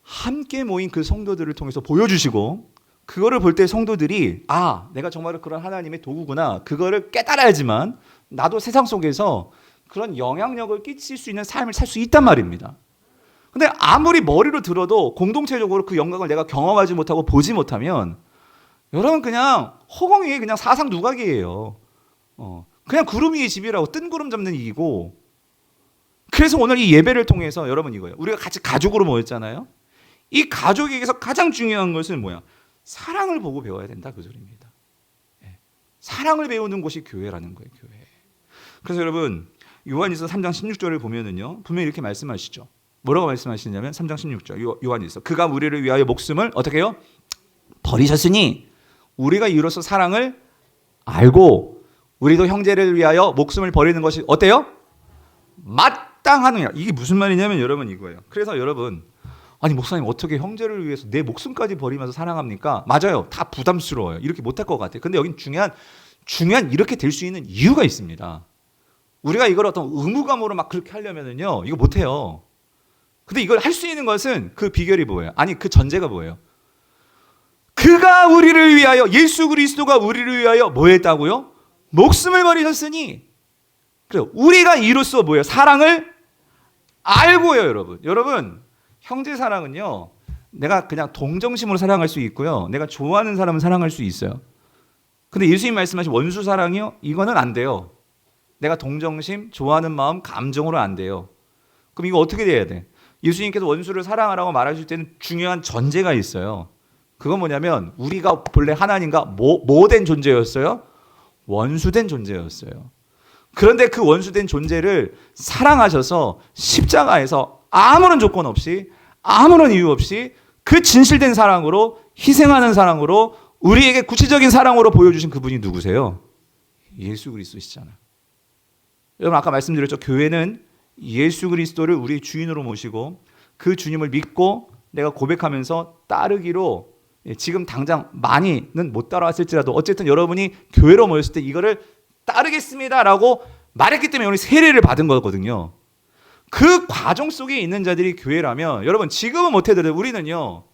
함께 모인 그 성도들을 통해서 보여주시고 그거를 볼 때 성도들이 아 내가 정말 그런 하나님의 도구구나 그거를 깨달아야지만 나도 세상 속에서 그런 영향력을 끼칠 수 있는 삶을 살 수 있단 말입니다. 근데 아무리 머리로 들어도 공동체적으로 그 영광을 내가 경험하지 못하고 보지 못하면 여러분 그냥 허공 위에 그냥 사상 누각이에요. 그냥 구름 위의 집이라고 뜬구름 잡는 일이고. 그래서 오늘 이 예배를 통해서 여러분 이거예요. 우리가 같이 가족으로 모였잖아요. 이 가족에게서 가장 중요한 것은 뭐야? 사랑을 보고 배워야 된다 그 소리입니다. 사랑을 배우는 곳이 교회라는 거예요. 교회. 그래서 여러분 요한일서 3장 16절을 보면은요 분명히 이렇게 말씀하시죠. 뭐라고 말씀하시냐면 3장 16절 요한일서 그가 우리를 위하여 목숨을 어떻게 해요? 버리셨으니 우리가 이로써 사랑을 알고 우리도 형제를 위하여 목숨을 버리는 것이 어때요? 마땅하느냐. 이게 무슨 말이냐면 여러분 이거예요. 그래서 여러분 아니 목사님 어떻게 형제를 위해서 내 목숨까지 버리면서 사랑합니까? 맞아요. 다 부담스러워요. 이렇게 못할 것 같아요. 근데 여긴 중요한 이렇게 될 수 있는 이유가 있습니다. 우리가 이걸 어떤 의무감으로 막 그렇게 하려면은요 이거 못해요. 근데 이걸 할 수 있는 것은 그 비결이 뭐예요? 아니 그 전제가 뭐예요? 그가 우리를 위하여 예수 그리스도가 우리를 위하여 뭐 했다고요? 목숨을 버리셨으니 그래요. 우리가 이로써 뭐예요? 사랑을 알고요, 여러분. 여러분, 형제 사랑은요. 내가 그냥 동정심으로 사랑할 수 있고요. 내가 좋아하는 사람은 사랑할 수 있어요. 근데 예수님 말씀하신 원수 사랑이요? 이거는 안 돼요. 내가 동정심, 좋아하는 마음, 감정으로 안 돼요. 그럼 이거 어떻게 돼야 돼? 예수님께서 원수를 사랑하라고 말하실 때는 중요한 전제가 있어요. 그건 뭐냐면 우리가 본래 하나님과 뭐 된 존재였어요? 원수된 존재였어요. 그런데 그 원수된 존재를 사랑하셔서 십자가에서 아무런 조건 없이 아무런 이유 없이 그 진실된 사랑으로 희생하는 사랑으로 우리에게 구체적인 사랑으로 보여주신 그분이 누구세요? 예수 그리스도시잖아요. 여러분 아까 말씀드렸죠. 교회는 예수 그리스도를 우리의 주인으로 모시고 그 주님을 믿고 내가 고백하면서 따르기로 지금 당장 많이는 못 따라왔을지라도 어쨌든 여러분이 교회로 모였을 때 이거를 따르겠습니다라고 말했기 때문에 우리 세례를 받은 거거든요. 그 과정 속에 있는 자들이 교회라면 여러분 지금은 못해도 우리는요.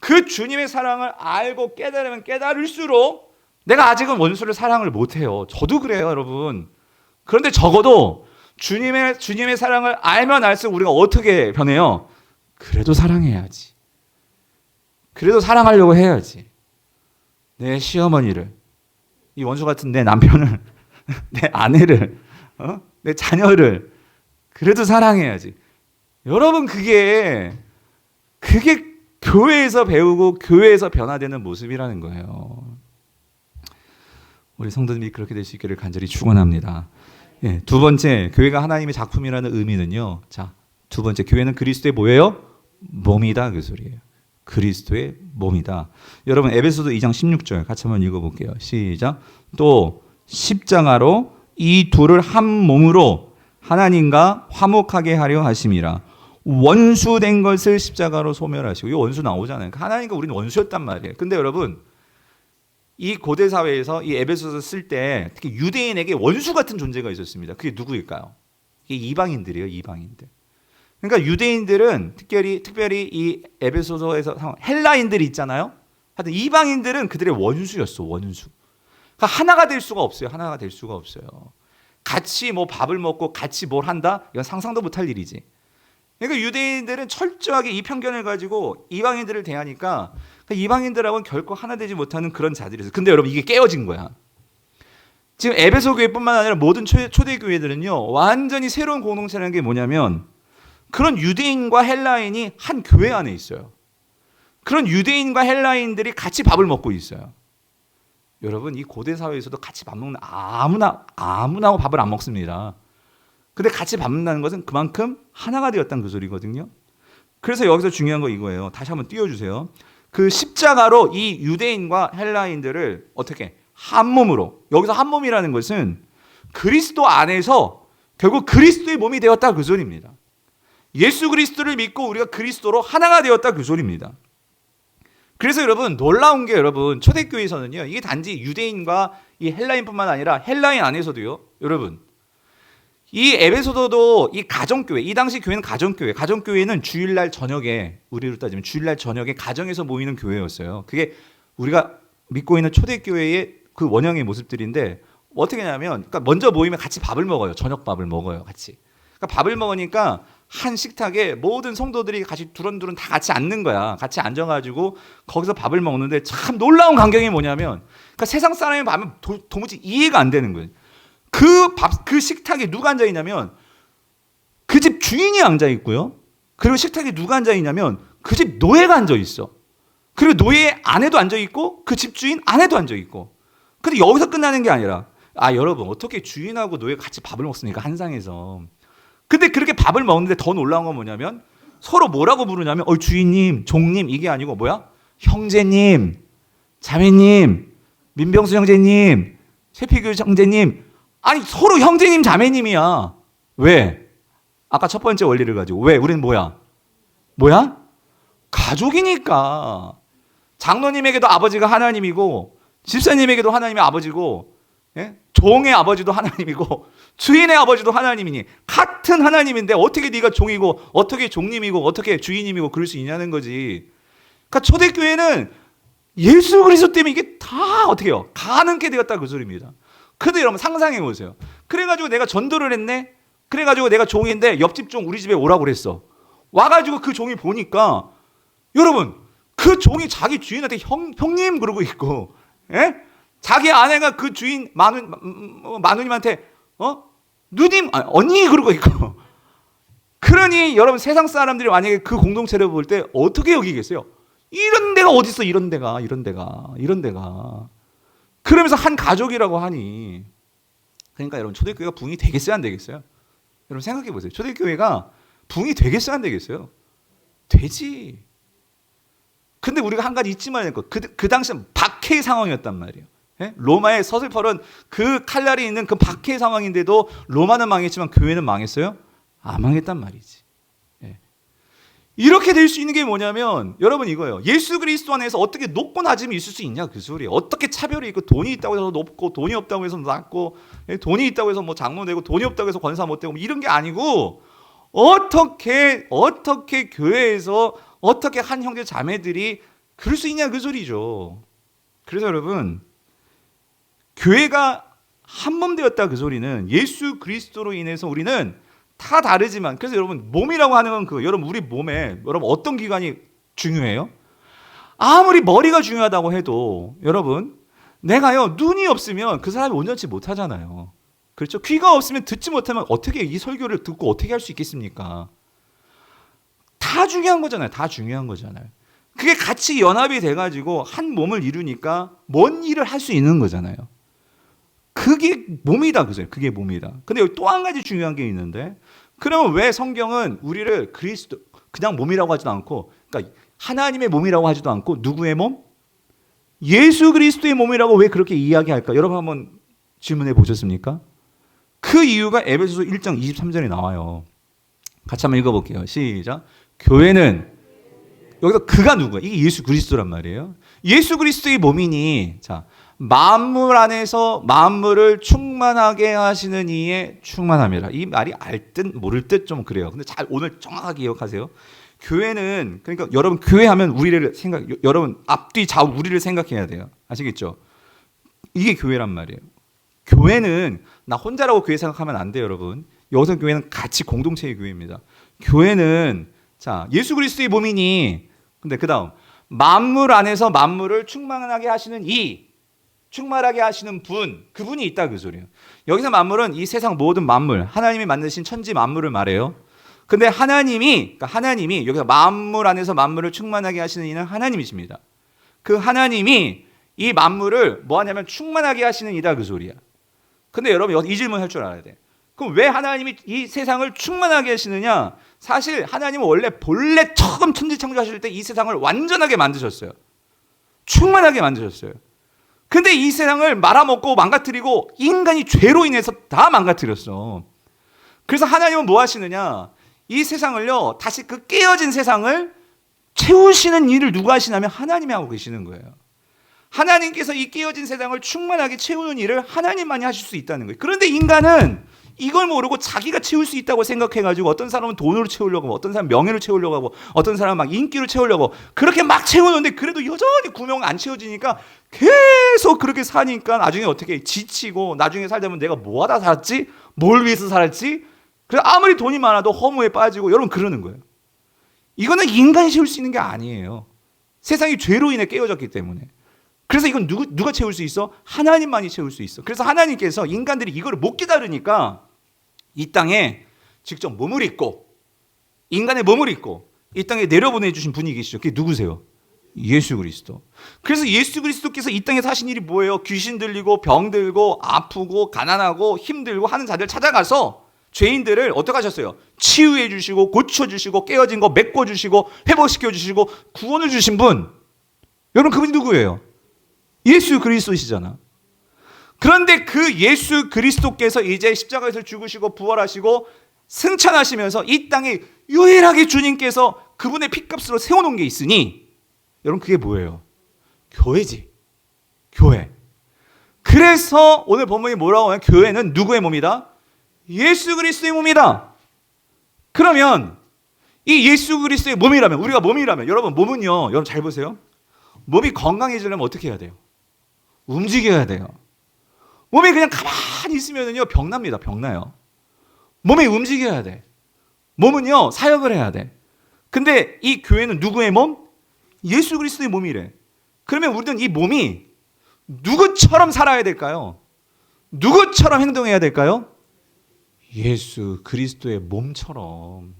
그 주님의 사랑을 알고 깨달으면 깨달을수록 내가 아직은 원수를 사랑을 못해요. 저도 그래요 여러분. 그런데 적어도 주님의 사랑을 알면 알수록 우리가 어떻게 변해요? 그래도 사랑해야지. 그래도 사랑하려고 해야지. 내 시어머니를, 이 원수 같은 내 남편을, 내 아내를, 내 자녀를 그래도 사랑해야지. 여러분 그게 교회에서 배우고 교회에서 변화되는 모습이라는 거예요. 우리 성도님이 그렇게 될 수 있기를 간절히 축원합니다. 예, 두 번째, 교회가 하나님의 작품이라는 의미는요. 자, 두 번째, 교회는 그리스도의 뭐예요? 몸이다 그 소리예요. 그리스도의 몸이다. 여러분 에베소서 2장 16절 같이 한번 읽어볼게요. 시작. 또 십자가로 이 둘을 한 몸으로 하나님과 화목하게 하려 하심이라. 원수된 것을 십자가로 소멸하시고. 이 원수 나오잖아요. 하나님과 우리는 원수였단 말이에요. 근데 여러분 이 고대 사회에서 이 에베소서 쓸 때 특히 유대인에게 원수 같은 존재가 있었습니다. 그게 누구일까요? 이게 이방인들이에요. 이방인들. 그러니까 유대인들은 특별히 이 에베소서에서 헬라인들이 있잖아요. 하여튼 이방인들은 그들의 원수였어. 원수. 그러니까 하나가 될 수가 없어요. 하나가 될 수가 없어요. 같이 뭐 밥을 먹고 같이 뭘 한다? 이건 상상도 못할 일이지. 그러니까 유대인들은 철저하게 이 편견을 가지고 이방인들을 대하니까 이방인들하고는 결코 하나 되지 못하는 그런 자들이었어요. 근데 여러분 이게 깨어진 거야. 지금 에베소 교회뿐만 아니라 모든 초대 교회들은요. 완전히 새로운 공동체라는 게 뭐냐면 그런 유대인과 헬라인이 한 교회 안에 있어요. 그런 유대인과 헬라인들이 같이 밥을 먹고 있어요. 여러분 이 고대 사회에서도 같이 밥 먹는 아무나 밥을 안 먹습니다. 근데 같이 밥 먹는다는 것은 그만큼 하나가 되었다는 그 소리거든요. 그래서 여기서 중요한 거 이거예요. 다시 한번 띄워주세요. 그 십자가로 이 유대인과 헬라인들을 어떻게 한 몸으로, 여기서 한 몸이라는 것은 그리스도 안에서 결국 그리스도의 몸이 되었다 그 소리입니다. 예수 그리스도를 믿고 우리가 그리스도로 하나가 되었다 그 소리입니다. 그래서 여러분 놀라운 게 여러분 초대교회에서는요. 이게 단지 유대인과 이 헬라인뿐만 아니라 헬라인 안에서도요. 여러분 이 에베소도도 이 가정교회, 이 당시 교회는 가정교회는 주일날 저녁에 우리로 따지면 주일날 저녁에 가정에서 모이는 교회였어요. 그게 우리가 믿고 있는 초대교회의 그 원형의 모습들인데 어떻게 하냐면 그러니까 먼저 모이면 같이 밥을 먹어요. 저녁밥을 먹어요. 같이. 그러니까 밥을 먹으니까 한 식탁에 모든 성도들이 같이 두런두런 다 같이 앉는 거야. 같이 앉아가지고 거기서 밥을 먹는데 참 놀라운 광경이 뭐냐면 그러니까 세상 사람이 보면 도무지 이해가 안 되는 거예요. 그 식탁에 누가 앉아 있냐면 그 집 주인이 앉아 있고요. 그리고 식탁에 누가 앉아 있냐면 그 집 노예가 앉아 있어. 그리고 노예 아내도 앉아 있고 그 집 주인 아내도 앉아 있고. 근데 여기서 끝나는 게 아니라 여러분 어떻게 주인하고 노예가 같이 밥을 먹습니까? 한 상에서. 근데 그렇게 밥을 먹는데 더 놀라운 건 뭐냐면 서로 뭐라고 부르냐면 주인님, 종님 이게 아니고 뭐야? 형제님, 자매님, 민병수 형제님, 최피규 형제님. 아니 서로 형제님, 자매님이야. 왜? 아까 첫 번째 원리를 가지고 왜? 우리는 뭐야? 가족이니까. 장로님에게도 아버지가 하나님이고 집사님에게도 하나님이 아버지고 예? 종의 아버지도 하나님이고 주인의 아버지도 하나님이니 같은 하나님인데 어떻게 네가 종이고 어떻게 종님이고 어떻게 주인님이고 그럴 수 있냐는 거지. 그러니까 초대교회는 예수 그리스도 때문에 이게 다 어떻게 해요? 가능케 되었다 그 소리입니다. 그래도 여러분 상상해 보세요. 그래가지고 내가 전도를 했네. 그래가지고 내가 종인데 옆집 종 우리 집에 오라고 그랬어. 와가지고 그 종이 보니까 여러분 그 종이 자기 주인한테 형님 그러고 있고 예? 자기 아내가 그 주인 마누님한테 누님, 언니 그러고 있고. 그러니 여러분 세상 사람들이 만약에 그 공동체를 볼 때 어떻게 여기겠어요? 이런 데가 어디 있어? 이런 데가. 그러면서 한 가족이라고 하니. 그러니까 여러분 초대교회가 부흥이 되겠어요, 안 되겠어요? 여러분 생각해 보세요. 초대교회가 부흥이 되겠어요, 안 되겠어요? 되지. 근데 우리가 한 가지 잊지 말아야 될 것. 그 당시는 박해의 상황이었단 말이에요. 예? 로마의 서슬펄은 그 칼날이 있는 그 박해의 상황인데도 로마는 망했지만 교회는 망했어요? 안 망했단 말이지. 예. 이렇게 될 수 있는 게 뭐냐면 여러분 이거예요. 예수 그리스도 안에서 어떻게 높고 낮음이 있을 수 있냐 그 소리예요. 어떻게 차별이 있고 돈이 있다고 해서 높고 돈이 없다고 해서 낮고 돈이 있다고 해서 뭐 장로 되고 돈이 없다고 해서 권사 못 되고 뭐 이런 게 아니고 어떻게 교회에서 어떻게 한 형제 자매들이 그럴 수 있냐 그 소리죠. 그래서 여러분 교회가 한 몸 되었다 그 소리는 예수 그리스도로 인해서 우리는 다 다르지만 그래서 여러분 몸이라고 하는 건 그 여러분 우리 몸에 여러분 어떤 기관이 중요해요? 아무리 머리가 중요하다고 해도 여러분 내가요 눈이 없으면 그 사람이 온전치 못하잖아요. 그렇죠? 귀가 없으면 듣지 못하면 어떻게 이 설교를 듣고 어떻게 할 수 있겠습니까? 다 중요한 거잖아요. 다 중요한 거잖아요. 그게 같이 연합이 돼가지고 한 몸을 이루니까 뭔 일을 할 수 있는 거잖아요. 그게 몸이다, 그죠? 그게 몸이다. 근데 여기 또 한 가지 중요한 게 있는데, 그러면 왜 성경은 우리를 그리스도 그냥 몸이라고 하지도 않고, 그러니까 하나님의 몸이라고 하지도 않고 누구의 몸? 예수 그리스도의 몸이라고 왜 그렇게 이야기할까? 여러분 한번 질문해 보셨습니까? 그 이유가 에베소서 1장 23절에 나와요. 같이 한번 읽어볼게요. 시작. 교회는 여기서 그가 누구야? 이게 예수 그리스도란 말이에요. 예수 그리스도의 몸이니 자 만물 안에서 만물을 충만하게 하시는 이의 충만함이라. 이 말이 알 듯 모를 듯 좀 그래요. 근데 잘 오늘 정확하게 기억하세요. 교회는 그러니까 여러분 교회하면 우리를 여러분 앞뒤 좌우 우리를 생각해야 돼요. 아시겠죠? 이게 교회란 말이에요. 교회는 나 혼자라고 교회 생각하면 안 돼요, 여러분. 여기서 교회는 같이 공동체의 교회입니다. 교회는 자 예수 그리스도의 몸이니 근데 그 다음 만물 안에서 만물을 충만하게 하시는 이 충만하게 하시는 분 그분이 있다 그 소리예요. 여기서 만물은 이 세상 모든 만물 하나님이 만드신 천지 만물을 말해요. 근데 하나님이 여기서 만물 안에서 만물을 충만하게 하시는 이는 하나님이십니다. 그 하나님이 이 만물을 뭐 하냐면 충만하게 하시는 이다 그 소리야. 근데 여러분 이 질문 할 줄 알아야 돼. 그럼 왜 하나님이 이 세상을 충만하게 하시느냐? 사실 하나님은 본래 처음 천지 창조하실 때 이 세상을 완전하게 만드셨어요. 충만하게 만드셨어요. 근데 이 세상을 말아먹고 망가뜨리고 인간이 죄로 인해서 다 망가뜨렸어. 그래서 하나님은 뭐 하시느냐? 이 세상을요 다시 그 깨어진 세상을 채우시는 일을 누가 하시냐면 하나님이 하고 계시는 거예요. 하나님께서 이 깨어진 세상을 충만하게 채우는 일을 하나님만이 하실 수 있다는 거예요. 그런데 인간은 이걸 모르고 자기가 채울 수 있다고 생각해가지고 어떤 사람은 돈으로 채우려고 하고 어떤 사람은 명예로 채우려고 하고 어떤 사람은 막 인기로 채우려고 그렇게 막 채우는데 그래도 여전히 구멍 안 채워지니까 계속 그렇게 사니까 나중에 어떻게 지치고 나중에 살다 보면 내가 뭐 하다 살았지? 뭘 위해서 살았지? 그래서 아무리 돈이 많아도 허무에 빠지고 여러분 그러는 거예요. 이거는 인간이 채울 수 있는 게 아니에요. 세상이 죄로 인해 깨어졌기 때문에. 그래서 이건 누가 채울 수 있어? 하나님만이 채울 수 있어. 그래서 하나님께서 인간들이 이걸 못 기다리니까 이 땅에 직접 몸을 입고 인간의 몸을 입고 이 땅에 내려보내주신 분이 계시죠. 그게 누구세요? 예수 그리스도. 그래서 예수 그리스도께서 이 땅에 사신 일이 뭐예요? 귀신 들리고 병 들고 아프고 가난하고 힘들고 하는 자들 찾아가서 죄인들을 어떻게 하셨어요? 치유해 주시고 고쳐주시고 깨어진 거 메꿔주시고 회복시켜 주시고 구원을 주신 분. 여러분 그분이 누구예요? 예수 그리스도시잖아. 그런데 그 예수 그리스도께서 이제 십자가에서 죽으시고 부활하시고 승천하시면서 이 땅에 유일하게 주님께서 그분의 피값으로 세워놓은 게 있으니 여러분 그게 뭐예요? 교회지. 교회. 그래서 오늘 본문이 뭐라고 하면 교회는 누구의 몸이다? 예수 그리스도의 몸이다. 그러면 이 예수 그리스도의 몸이라면 우리가 몸이라면 여러분 몸은요 여러분 잘 보세요. 몸이 건강해지려면 어떻게 해야 돼요? 움직여야 돼요. 몸이 그냥 가만히 있으면요 병납니다. 병나요. 몸이 움직여야 돼. 몸은요 사역을 해야 돼. 근데 이 교회는 누구의 몸? 예수 그리스도의 몸이래. 그러면 우리는 이 몸이 누구처럼 살아야 될까요? 누구처럼 행동해야 될까요? 예수 그리스도의 몸처럼.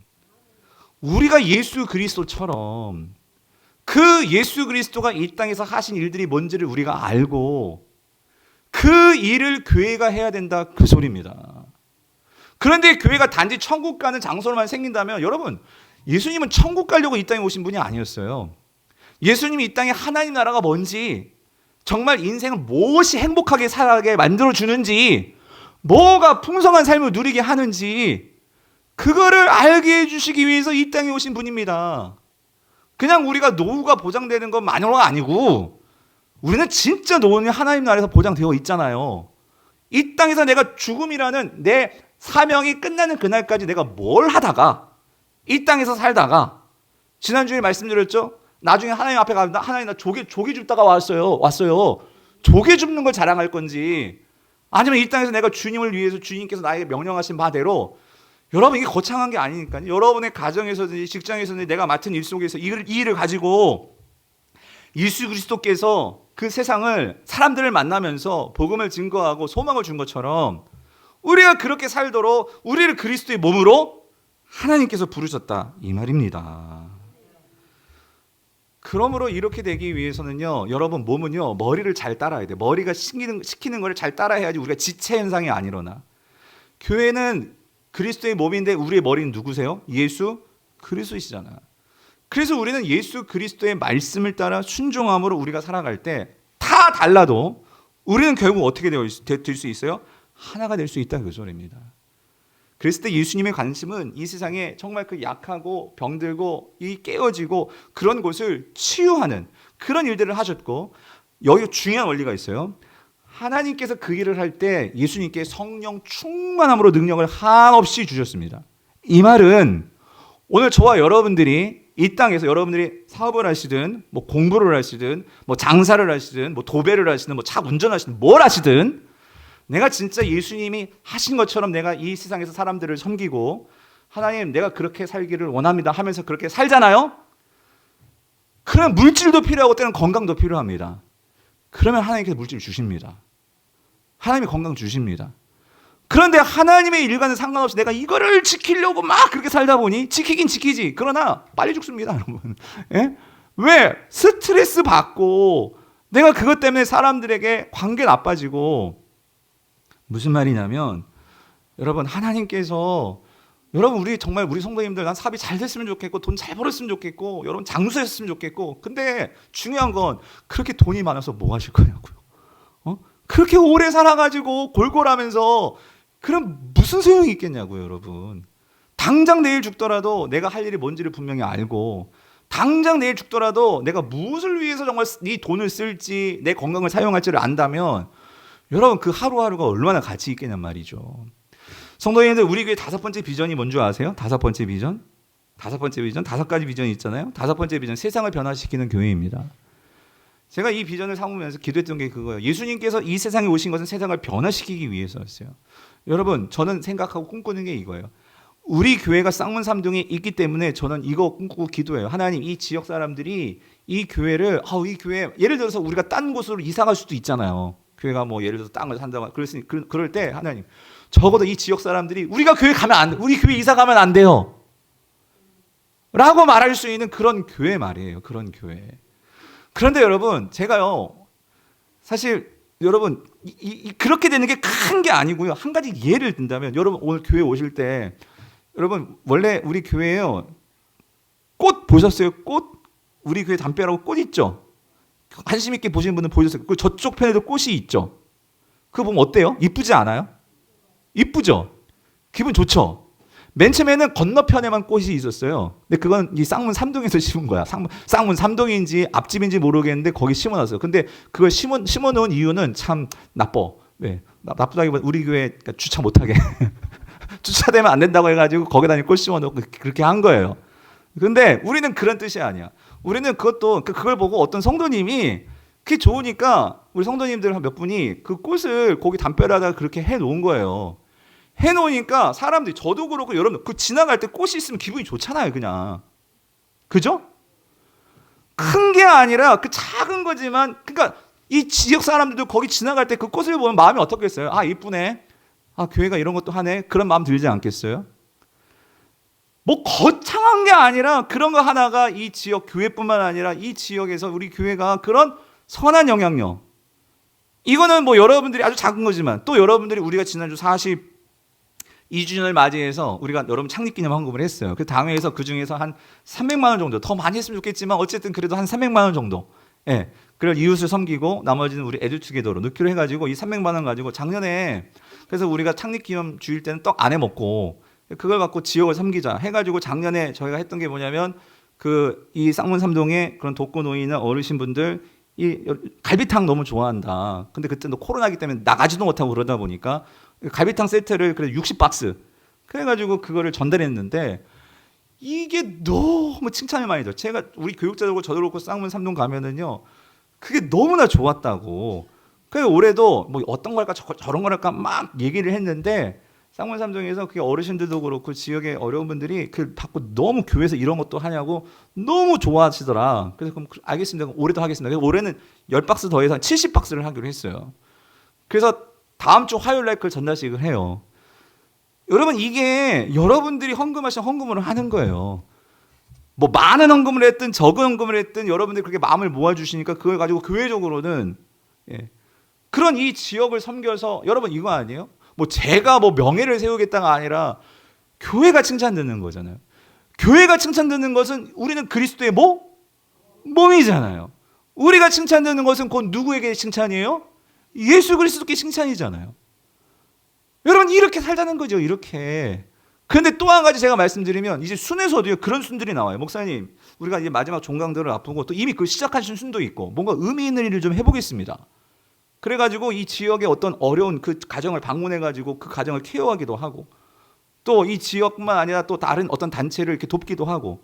우리가 예수 그리스도처럼 그 예수 그리스도가 이 땅에서 하신 일들이 뭔지를 우리가 알고 그 일을 교회가 해야 된다, 그 소리입니다. 그런데 교회가 단지 천국 가는 장소로만 생긴다면, 여러분, 예수님은 천국 가려고 이 땅에 오신 분이 아니었어요. 예수님이 이 땅에 하나님 나라가 뭔지, 정말 인생을 무엇이 행복하게 살게 만들어주는지, 뭐가 풍성한 삶을 누리게 하는지, 그거를 알게 해주시기 위해서 이 땅에 오신 분입니다. 그냥 우리가 노후가 보장되는 것만으로가 아니고, 우리는 진짜 노후는 하나님 나라에서 보장되어 있잖아요. 이 땅에서 내가 죽음이라는 내 사명이 끝나는 그날까지 내가 뭘 하다가, 이 땅에서 살다가, 지난주에 말씀드렸죠? 나중에 하나님 앞에 가면 하나님 나 조개 줍다가 왔어요. 조개 줍는 걸 자랑할 건지, 아니면 이 땅에서 내가 주님을 위해서 주님께서 나에게 명령하신 바대로, 여러분 이게 거창한 게 아니니까요. 여러분의 가정에서든지 직장에서든지 내가 맡은 일 속에서 이 일을 가지고 예수 그리스도께서 그 세상을, 사람들을 만나면서 복음을 증거하고 소망을 준 것처럼 우리가 그렇게 살도록 우리를 그리스도의 몸으로 하나님께서 부르셨다, 이 말입니다. 그러므로 이렇게 되기 위해서는요, 여러분 몸은요 머리를 잘 따라야 돼요. 머리가 시키는 거를 잘 따라해야지 우리가 지체 현상이 안 일어나. 교회는 그리스도의 몸인데 우리의 머리는 누구세요? 예수 그리스도이시잖아. 그래서 우리는 예수 그리스도의 말씀을 따라 순종함으로 우리가 살아갈 때 다 달라도 우리는 결국 어떻게 될 수 있어요? 하나가 될 수 있다, 그 소리입니다. 그랬을 때 예수님의 관심은 이 세상에 정말 그 약하고 병들고 이 깨어지고 그런 곳을 치유하는 그런 일들을 하셨고, 여기 중요한 원리가 있어요. 하나님께서 그 일을 할 때 예수님께 성령 충만함으로 능력을 한없이 주셨습니다. 이 말은 오늘 저와 여러분들이 이 땅에서 여러분들이 사업을 하시든 뭐 공부를 하시든 뭐 장사를 하시든 뭐 도배를 하시든 뭐 차 운전하시든 뭘 하시든, 내가 진짜 예수님이 하신 것처럼 내가 이 세상에서 사람들을 섬기고 하나님 내가 그렇게 살기를 원합니다 하면서 그렇게 살잖아요. 그러면 물질도 필요하고 때는 건강도 필요합니다. 그러면 하나님께서 물질 주십니다. 하나님이 건강 주십니다. 그런데 하나님의 일과는 상관없이 내가 이거를 지키려고 막 그렇게 살다 보니 지키긴 지키지, 그러나 빨리 죽습니다, 여러분. 예? 왜? 스트레스 받고 내가 그것 때문에 사람들에게 관계 나빠지고. 무슨 말이냐면, 여러분 하나님께서, 여러분 우리 정말 우리 성도님들 난 사업이 잘 됐으면 좋겠고 돈 잘 벌었으면 좋겠고 여러분 장수했으면 좋겠고, 근데 중요한 건 그렇게 돈이 많아서 뭐 하실 거냐고요. 그렇게 오래 살아가지고 골골하면서 그럼 무슨 소용이 있겠냐고요, 여러분. 당장 내일 죽더라도 내가 할 일이 뭔지를 분명히 알고, 당장 내일 죽더라도 내가 무엇을 위해서 정말 이 돈을 쓸지 내 건강을 사용할지를 안다면 여러분 그 하루하루가 얼마나 가치 있겠냔 말이죠. 성도님들, 우리 교회 5번째 비전이 뭔지 아세요? 5번째 비전? 5가지 비전이 있잖아요. 5번째 비전, 세상을 변화시키는 교회입니다. 제가 이 비전을 삼으면서 기도했던 게 그거예요. 예수님께서 이 세상에 오신 것은 세상을 변화시키기 위해서였어요. 여러분 저는 생각하고 꿈꾸는 게 이거예요. 우리 교회가 쌍문 3동에 있기 때문에 저는 이거 꿈꾸고 기도해요. 하나님, 이 지역 사람들이 이 교회를, 이 교회, 예를 들어서 우리가 딴 곳으로 이사 갈 수도 있잖아요. 교회가 뭐 예를 들어서 땅을 산다고 그랬으니 그럴 때 하나님, 적어도 이 지역 사람들이 우리가 교회 가면 안 돼, 우리 교회 이사 가면 안 돼요 라고 말할 수 있는 그런 교회 말이에요. 그런 교회. 그런데 여러분 제가요, 사실 여러분 그렇게 되는 게 큰 게 아니고요. 한 가지 예를 든다면, 여러분 오늘 교회 오실 때 여러분 원래 우리 교회에요, 꽃 보셨어요? 꽃? 우리 교회 담벼락에 꽃 있죠? 관심 있게 보시는 분은 보셨어요? 그 저쪽 편에도 꽃이 있죠? 그거 보면 어때요? 이쁘지 않아요? 이쁘죠? 기분 좋죠? 맨 처음에는 건너편에만 꽃이 있었어요. 근데 그건 이 쌍문 3동에서 심은 거야. 쌍문 3동인지 앞집인지 모르겠는데 거기 심어놨어요. 근데 그걸 심어놓은 이유는 참 나빠. 왜? 나쁘다기보다 우리 교회 그러니까 주차 못하게 주차되면 안 된다고 해가지고 거기다 꽃 심어놓고 그렇게 한 거예요. 근데 우리는 그런 뜻이 아니야. 우리는 그걸 보고 어떤 성도님이 그게 좋으니까 우리 성도님들 몇 분이 그 꽃을 거기 담벼락에다가 그렇게 해놓은 거예요. 해놓으니까 사람들이, 저도 그렇고 여러분, 그 지나갈 때 꽃이 있으면 기분이 좋잖아요, 그냥. 그죠? 큰 게 아니라 그 작은 거지만, 그러니까 이 지역 사람들도 거기 지나갈 때 그 꽃을 보면 마음이 어떻겠어요? 아, 이쁘네. 아, 교회가 이런 것도 하네. 그런 마음 들지 않겠어요? 뭐 거창한 게 아니라 그런 거 하나가 이 지역 교회뿐만 아니라 이 지역에서 우리 교회가 그런 선한 영향력. 이거는 뭐 여러분들이 아주 작은 거지만 또 여러분들이 우리가 지난주 42주년을 맞이해서 우리가 여러분 창립기념 헌금을 했어요. 그 당회에서 그 중에서 한 300만 원 정도, 더 많이 했으면 좋겠지만 어쨌든 그래도 한 300만 원 정도. 예. 그걸 이웃을 섬기고 나머지는 우리 에듀투게더로 넣기로 해가지고 이 300만 원 가지고 작년에 그래서 우리가 창립기념 주일 때는 떡 안 해 먹고 그걸 갖고 지역을 섬기자 해가지고 작년에 저희가 했던 게 뭐냐면 이 쌍문 삼동에 그런 독거노인이나 어르신분들 이 갈비탕 너무 좋아한다. 근데 그때도 코로나기 때문에 나가지도 못하고 그러다 보니까 갈비탕 세트를 그래 60박스 그래가지고 그거를 전달했는데 이게 너무 칭찬이 많이 들어요. 제가 우리 교육자들고 저도 그렇고 쌍문 삼동 가면은요 그게 너무나 좋았다고. 그래서 올해도 뭐 어떤 걸까 저런 걸까 막 얘기를 했는데 쌍문 삼동에서 그게 어르신들도 그렇고 지역의 어려운 분들이 그 받고 너무 교회에서 이런 것도 하냐고 너무 좋아하시더라. 그래서 그럼 알겠습니다. 올해도 하겠습니다. 그래서 올해는 10박스 더해서 70박스를 하기로 했어요. 그래서 다음 주 화요일 날 그걸 전달식을 해요. 여러분 이게 여러분들이 헌금하신 헌금으로 하는 거예요. 뭐 많은 헌금을 했든 적은 헌금을 했든 여러분들이 그렇게 마음을 모아주시니까 그걸 가지고 교회적으로는 그런 이 지역을 섬겨서 여러분 이거 아니에요? 뭐 제가 뭐 명예를 세우겠다가 아니라 교회가 칭찬듣는 거잖아요. 교회가 칭찬듣는 것은 우리는 그리스도의 몸이잖아요. 우리가 칭찬듣는 것은 곧 누구에게 칭찬이에요? 예수 그리스도께 칭찬이잖아요. 여러분 이렇게 살자는 거죠. 이렇게. 그런데 또 한 가지 제가 말씀드리면 이제 순에서도요 그런 순들이 나와요. 목사님 우리가 이제 마지막 종강들을 앞두고 또 이미 그 시작하신 순도 있고 뭔가 의미 있는 일을 좀 해보겠습니다. 그래가지고 이 지역의 어떤 어려운 그 가정을 방문해가지고 그 가정을 케어하기도 하고 또 이 지역뿐만 아니라 또 다른 어떤 단체를 이렇게 돕기도 하고.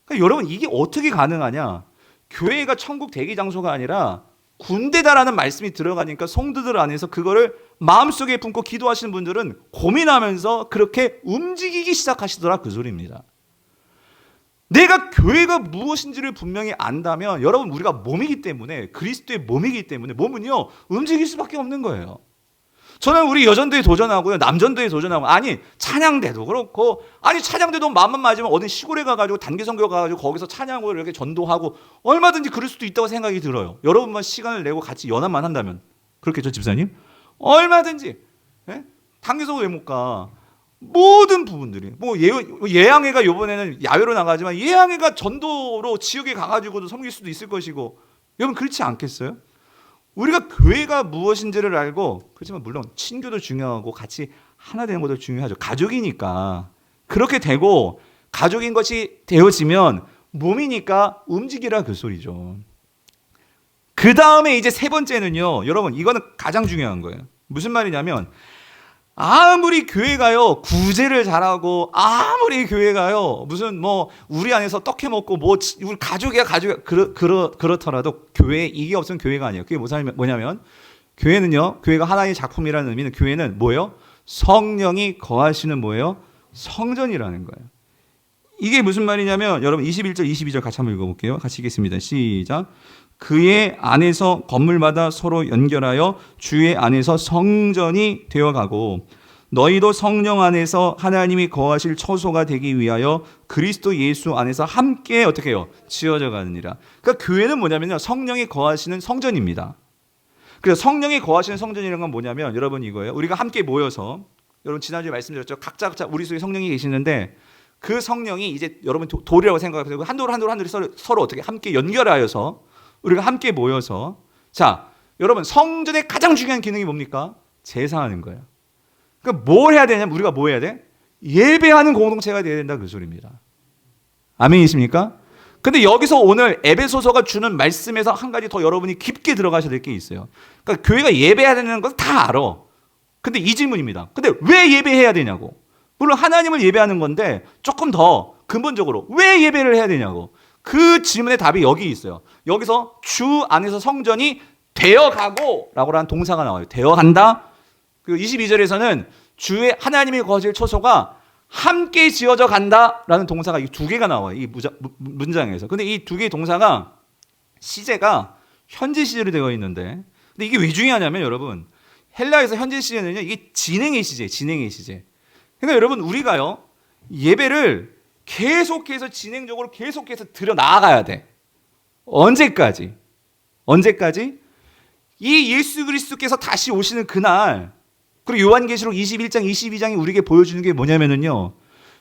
그러니까 여러분 이게 어떻게 가능하냐? 교회가 천국 대기 장소가 아니라 군대다라는 말씀이 들어가니까 성도들 안에서 그거를 마음속에 품고 기도하시는 분들은 고민하면서 그렇게 움직이기 시작하시더라 그 소리입니다. 내가 교회가 무엇인지를 분명히 안다면 여러분 우리가 몸이기 때문에 그리스도의 몸이기 때문에 몸은요 움직일 수밖에 없는 거예요. 저는 우리 여전도에 도전하고요 남전도에 도전하고 아니 찬양대도 그렇고 아니 찬양대도 마음만 맞으면 어디 시골에 가가지고 단기 선교 가가지고 거기서 찬양을 이렇게 전도하고 얼마든지 그럴 수도 있다고 생각이 들어요. 여러분만 시간을 내고 같이 연합만 한다면 그렇겠죠 집사님? 얼마든지 단기 선교 왜 못 가? 모든 부분들이 뭐 예양회가 이번에는 야외로 나가지만 예양회가 전도로 지역에 가가지고도 섬길 수도 있을 것이고 여러분 그렇지 않겠어요? 우리가 교회가 무엇인지를 알고 그렇지만 물론 친교도 중요하고 같이 하나 되는 것도 중요하죠. 가족이니까 그렇게 되고 가족인 것이 되어지면 몸이니까 움직이라 그 소리죠. 그 다음에 이제 세 번째는요 여러분 이거는 가장 중요한 거예요. 무슨 말이냐면 아무리 교회가요 구제를 잘하고 아무리 교회가요 무슨 뭐 우리 안에서 떡해 먹고 뭐 우리 가족이야 그렇더라도 교회 이게 없으면 교회가 아니에요. 그게 뭐냐면 교회는요 교회가 하나의 작품이라는 의미는 교회는 뭐예요? 성령이 거하시는 뭐예요? 성전이라는 거예요. 이게 무슨 말이냐면 여러분 21절 22절 같이 한번 읽어볼게요. 같이 읽겠습니다. 시작. 그의 안에서 건물마다 서로 연결하여 주의 안에서 성전이 되어가고 너희도 성령 안에서 하나님이 거하실 처소가 되기 위하여 그리스도 예수 안에서 함께 어떻게 해요? 지어져 가느니라. 그러니까 교회는 뭐냐면요 성령이 거하시는 성전입니다. 그래서 성령이 거하시는 성전이라는 건 뭐냐면 여러분 이거예요. 우리가 함께 모여서 여러분 지난주에 말씀드렸죠. 각자 우리 속에 성령이 계시는데 그 성령이 이제 여러분 돌이라고 생각하고 한 돌 서로 어떻게 함께 연결하여서 우리가 함께 모여서 자 여러분 성전의 가장 중요한 기능이 뭡니까? 제사하는 거예요. 그러니까 뭘 해야 되냐면 우리가 뭐 해야 돼? 예배하는 공동체가 돼야 된다 그 소리입니다. 아멘이십니까? 근데 여기서 오늘 에베소서가 주는 말씀에서 한 가지 더 여러분이 깊게 들어가셔야 될 게 있어요. 그러니까 교회가 예배해야 되는 건 다 알아. 근데 이 질문입니다. 근데 왜 예배해야 되냐고. 물론 하나님을 예배하는 건데 조금 더 근본적으로 왜 예배를 해야 되냐고. 그 질문의 답이 여기 있어요. 여기서 주 안에서 성전이 되어가고 라고 하는 동사가 나와요. 되어간다. 그 22절에서는 주의 하나님이 거하실 처소가 함께 지어져 간다라는 동사가 이 두 개가 나와요. 이 문장에서. 근데 이 두 개의 동사가 시제가 현재 시제로 되어 있는데, 근데 이게 왜 중요하냐면 여러분, 헬라에서 현재 시제는요, 이게 진행의 시제, 진행의 시제. 그러니까 여러분, 우리가요, 예배를 계속해서 진행적으로 계속해서 들여 나아가야 돼. 언제까지? 언제까지? 이 예수 그리스도께서 다시 오시는 그날, 그리고 요한계시록 21장, 22장이 우리에게 보여주는 게 뭐냐면은요,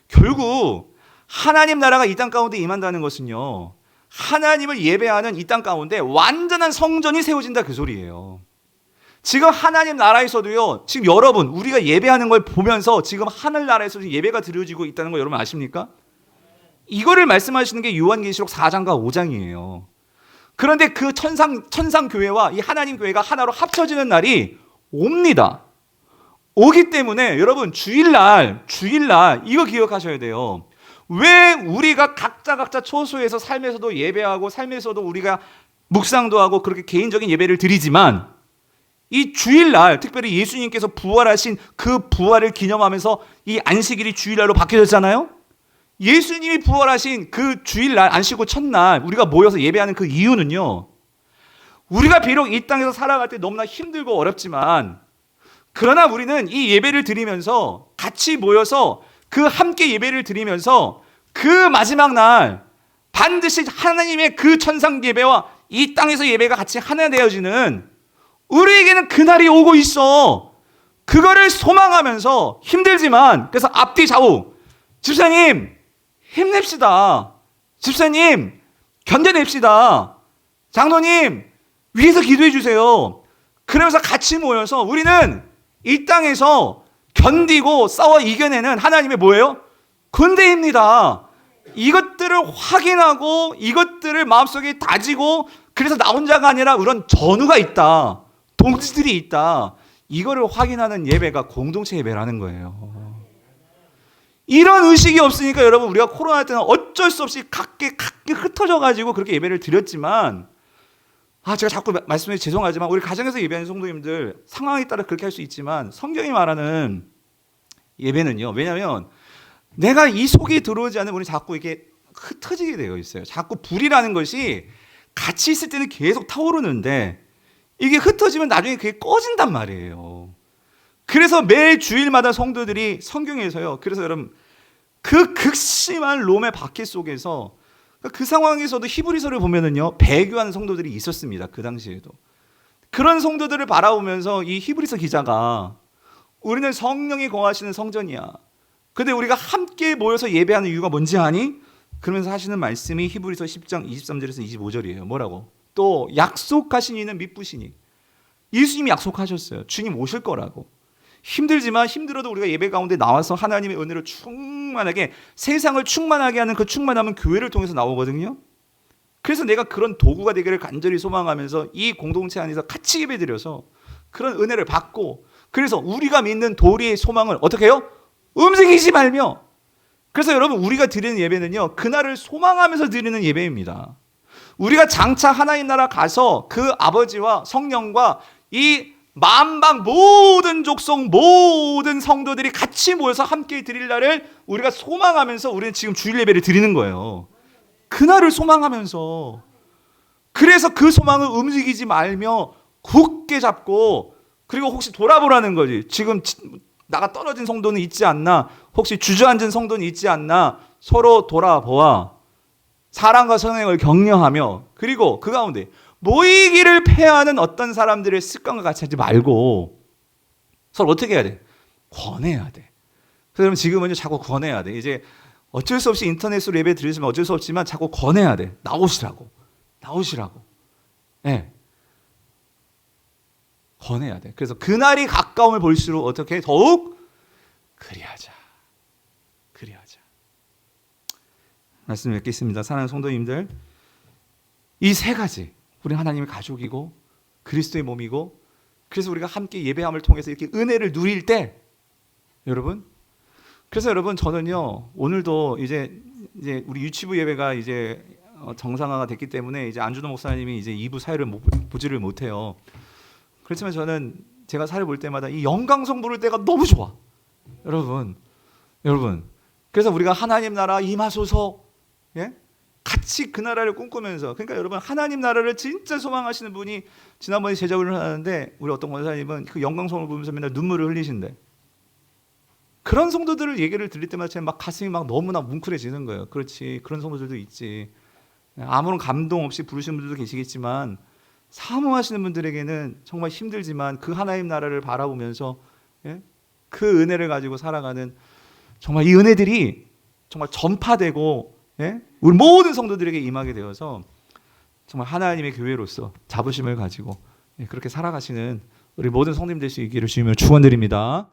결국 하나님 나라가 이 땅 가운데 임한다는 것은요, 하나님을 예배하는 이 땅 가운데 완전한 성전이 세워진다, 그 소리예요. 지금 하나님 나라에서도요, 지금 여러분, 우리가 예배하는 걸 보면서 지금 하늘나라에서 예배가 드려지고 있다는 거 여러분 아십니까? 이거를 말씀하시는 게 요한계시록 4장과 5장이에요. 그런데 그 천상 교회와 이 하나님 교회가 하나로 합쳐지는 날이 옵니다. 오기 때문에 여러분, 주일날 이거 기억하셔야 돼요. 왜 우리가 각자 처소에서 삶에서도 예배하고 삶에서도 우리가 묵상도 하고 그렇게 개인적인 예배를 드리지만, 이 주일날, 특별히 예수님께서 부활하신 그 부활을 기념하면서 이 안식일이 주일날로 바뀌어졌잖아요. 예수님이 부활하신 그 주일날, 안식일 첫날 우리가 모여서 예배하는 그 이유는요, 우리가 비록 이 땅에서 살아갈 때 너무나 힘들고 어렵지만, 그러나 우리는 이 예배를 드리면서 같이 모여서 그 함께 예배를 드리면서 그 마지막 날 반드시 하나님의 그 천상 예배와 이 땅에서 예배가 같이 하나 되어지는, 우리에게는 그날이 오고 있어. 그거를 소망하면서 힘들지만, 그래서 앞뒤 좌우, 집사님 힘냅시다, 집사님 견뎌냅시다, 장로님 위에서 기도해 주세요. 그러면서 같이 모여서 우리는 이 땅에서 견디고 싸워 이겨내는 하나님의 뭐예요? 군대입니다. 이것들을 확인하고 이것들을 마음속에 다지고, 그래서 나 혼자가 아니라 그런 전우가 있다, 동지들이 있다, 이거를 확인하는 예배가 공동체 예배라는 거예요. 이런 의식이 없으니까 여러분, 우리가 코로나 때는 어쩔 수 없이 각기 흩어져 가지고 그렇게 예배를 드렸지만, 제가 자꾸 말씀해 죄송하지만 우리 가정에서 예배하는 성도님들 상황에 따라 그렇게 할 수 있지만, 성경이 말하는 예배는요, 왜냐하면 내가 이 속에 들어오지 않으면 우리 자꾸 이렇게 흩어지게 되어 있어요. 자꾸 불이라는 것이 같이 있을 때는 계속 타오르는데 이게 흩어지면 나중에 그게 꺼진단 말이에요. 그래서 매 주일마다 성도들이 성경에서요, 그래서 여러분, 그 극심한 롬의 박해 속에서 그 상황에서도 히브리서를 보면은요, 배교하는 성도들이 있었습니다. 그 당시에도. 그런 성도들을 바라보면서 이 히브리서 기자가, 우리는 성령이 거하시는 성전이야, 근데 우리가 함께 모여서 예배하는 이유가 뭔지 아니? 그러면서 하시는 말씀이 히브리서 10장 23절에서 25절이에요. 뭐라고? 또 약속하신 이는 미쁘시니. 예수님이 약속하셨어요. 주님 오실 거라고. 힘들지만 힘들어도 우리가 예배 가운데 나와서 하나님의 은혜를 충만하게, 세상을 충만하게 하는 그 충만함은 교회를 통해서 나오거든요. 그래서 내가 그런 도구가 되기를 간절히 소망하면서 이 공동체 안에서 같이 예배드려서 그런 은혜를 받고, 그래서 우리가 믿는 도리의 소망을 어떻게 해요? 움직이지 말며. 그래서 여러분, 우리가 드리는 예배는요, 그날을 소망하면서 드리는 예배입니다. 우리가 장차 하나님 나라 가서 그 아버지와 성령과 이 만방 모든 족속 모든 성도들이 같이 모여서 함께 드릴 날을 우리가 소망하면서 우리는 지금 주일 예배를 드리는 거예요. 그날을 소망하면서. 그래서 그 소망을 움직이지 말며 굳게 잡고, 그리고 혹시 돌아보라는 거지. 지금 나가 떨어진 성도는 있지 않나, 혹시 주저앉은 성도는 있지 않나, 서로 돌아보아 사랑과 선행을 격려하며, 그리고 그 가운데 모이기를 패하는 어떤 사람들의 습관과 같이 하지 말고 서로 어떻게 해야 돼? 권해야 돼. 그러면 지금은 자꾸 권해야 돼. 이제 어쩔 수 없이 인터넷으로 예배 드리시면 어쩔 수 없지만 자꾸 권해야 돼. 나오시라고. 네. 권해야 돼. 그래서 그날이 가까움을 볼수록 어떻게 더욱 그리하자. 말씀 맺겠습니다. 사랑하는 성도님들, 이 세 가지, 우리 하나님의 가족이고 그리스도의 몸이고, 그래서 우리가 함께 예배함을 통해서 이렇게 은혜를 누릴 때, 여러분, 그래서 여러분, 저는요, 오늘도 이제 우리 유치부 예배가 이제 정상화가 됐기 때문에 이제 안준호 목사님이 이제 2부 사회를 보지를 못해요. 그렇지만 저는 제가 사회 볼 때마다 이 영광성 부를 때가 너무 좋아. 여러분. 그래서 우리가 하나님 나라 임하소서, 예? 같이 그 나라를 꿈꾸면서, 그러니까 여러분 하나님 나라를 진짜 소망하시는 분이, 지난번에 제자훈련을 하는데 우리 어떤 권사님은 그 영광성을 보면서 맨날 눈물을 흘리신대. 그런 성도들을 얘기를 들릴 때마다 막 가슴이 막 너무나 뭉클해지는 거예요. 그렇지, 그런 성도들도 있지. 아무런 감동 없이 부르시는 분들도 계시겠지만 사모하시는 분들에게는 정말 힘들지만 그 하나님 나라를 바라보면서, 예? 그 은혜를 가지고 살아가는, 정말 이 은혜들이 정말 전파되고, 예? 우리 모든 성도들에게 임하게 되어서 정말 하나님의 교회로서 자부심을 가지고, 예, 그렇게 살아가시는 우리 모든 성도님 될 수 있기를 주님을 축원드립니다.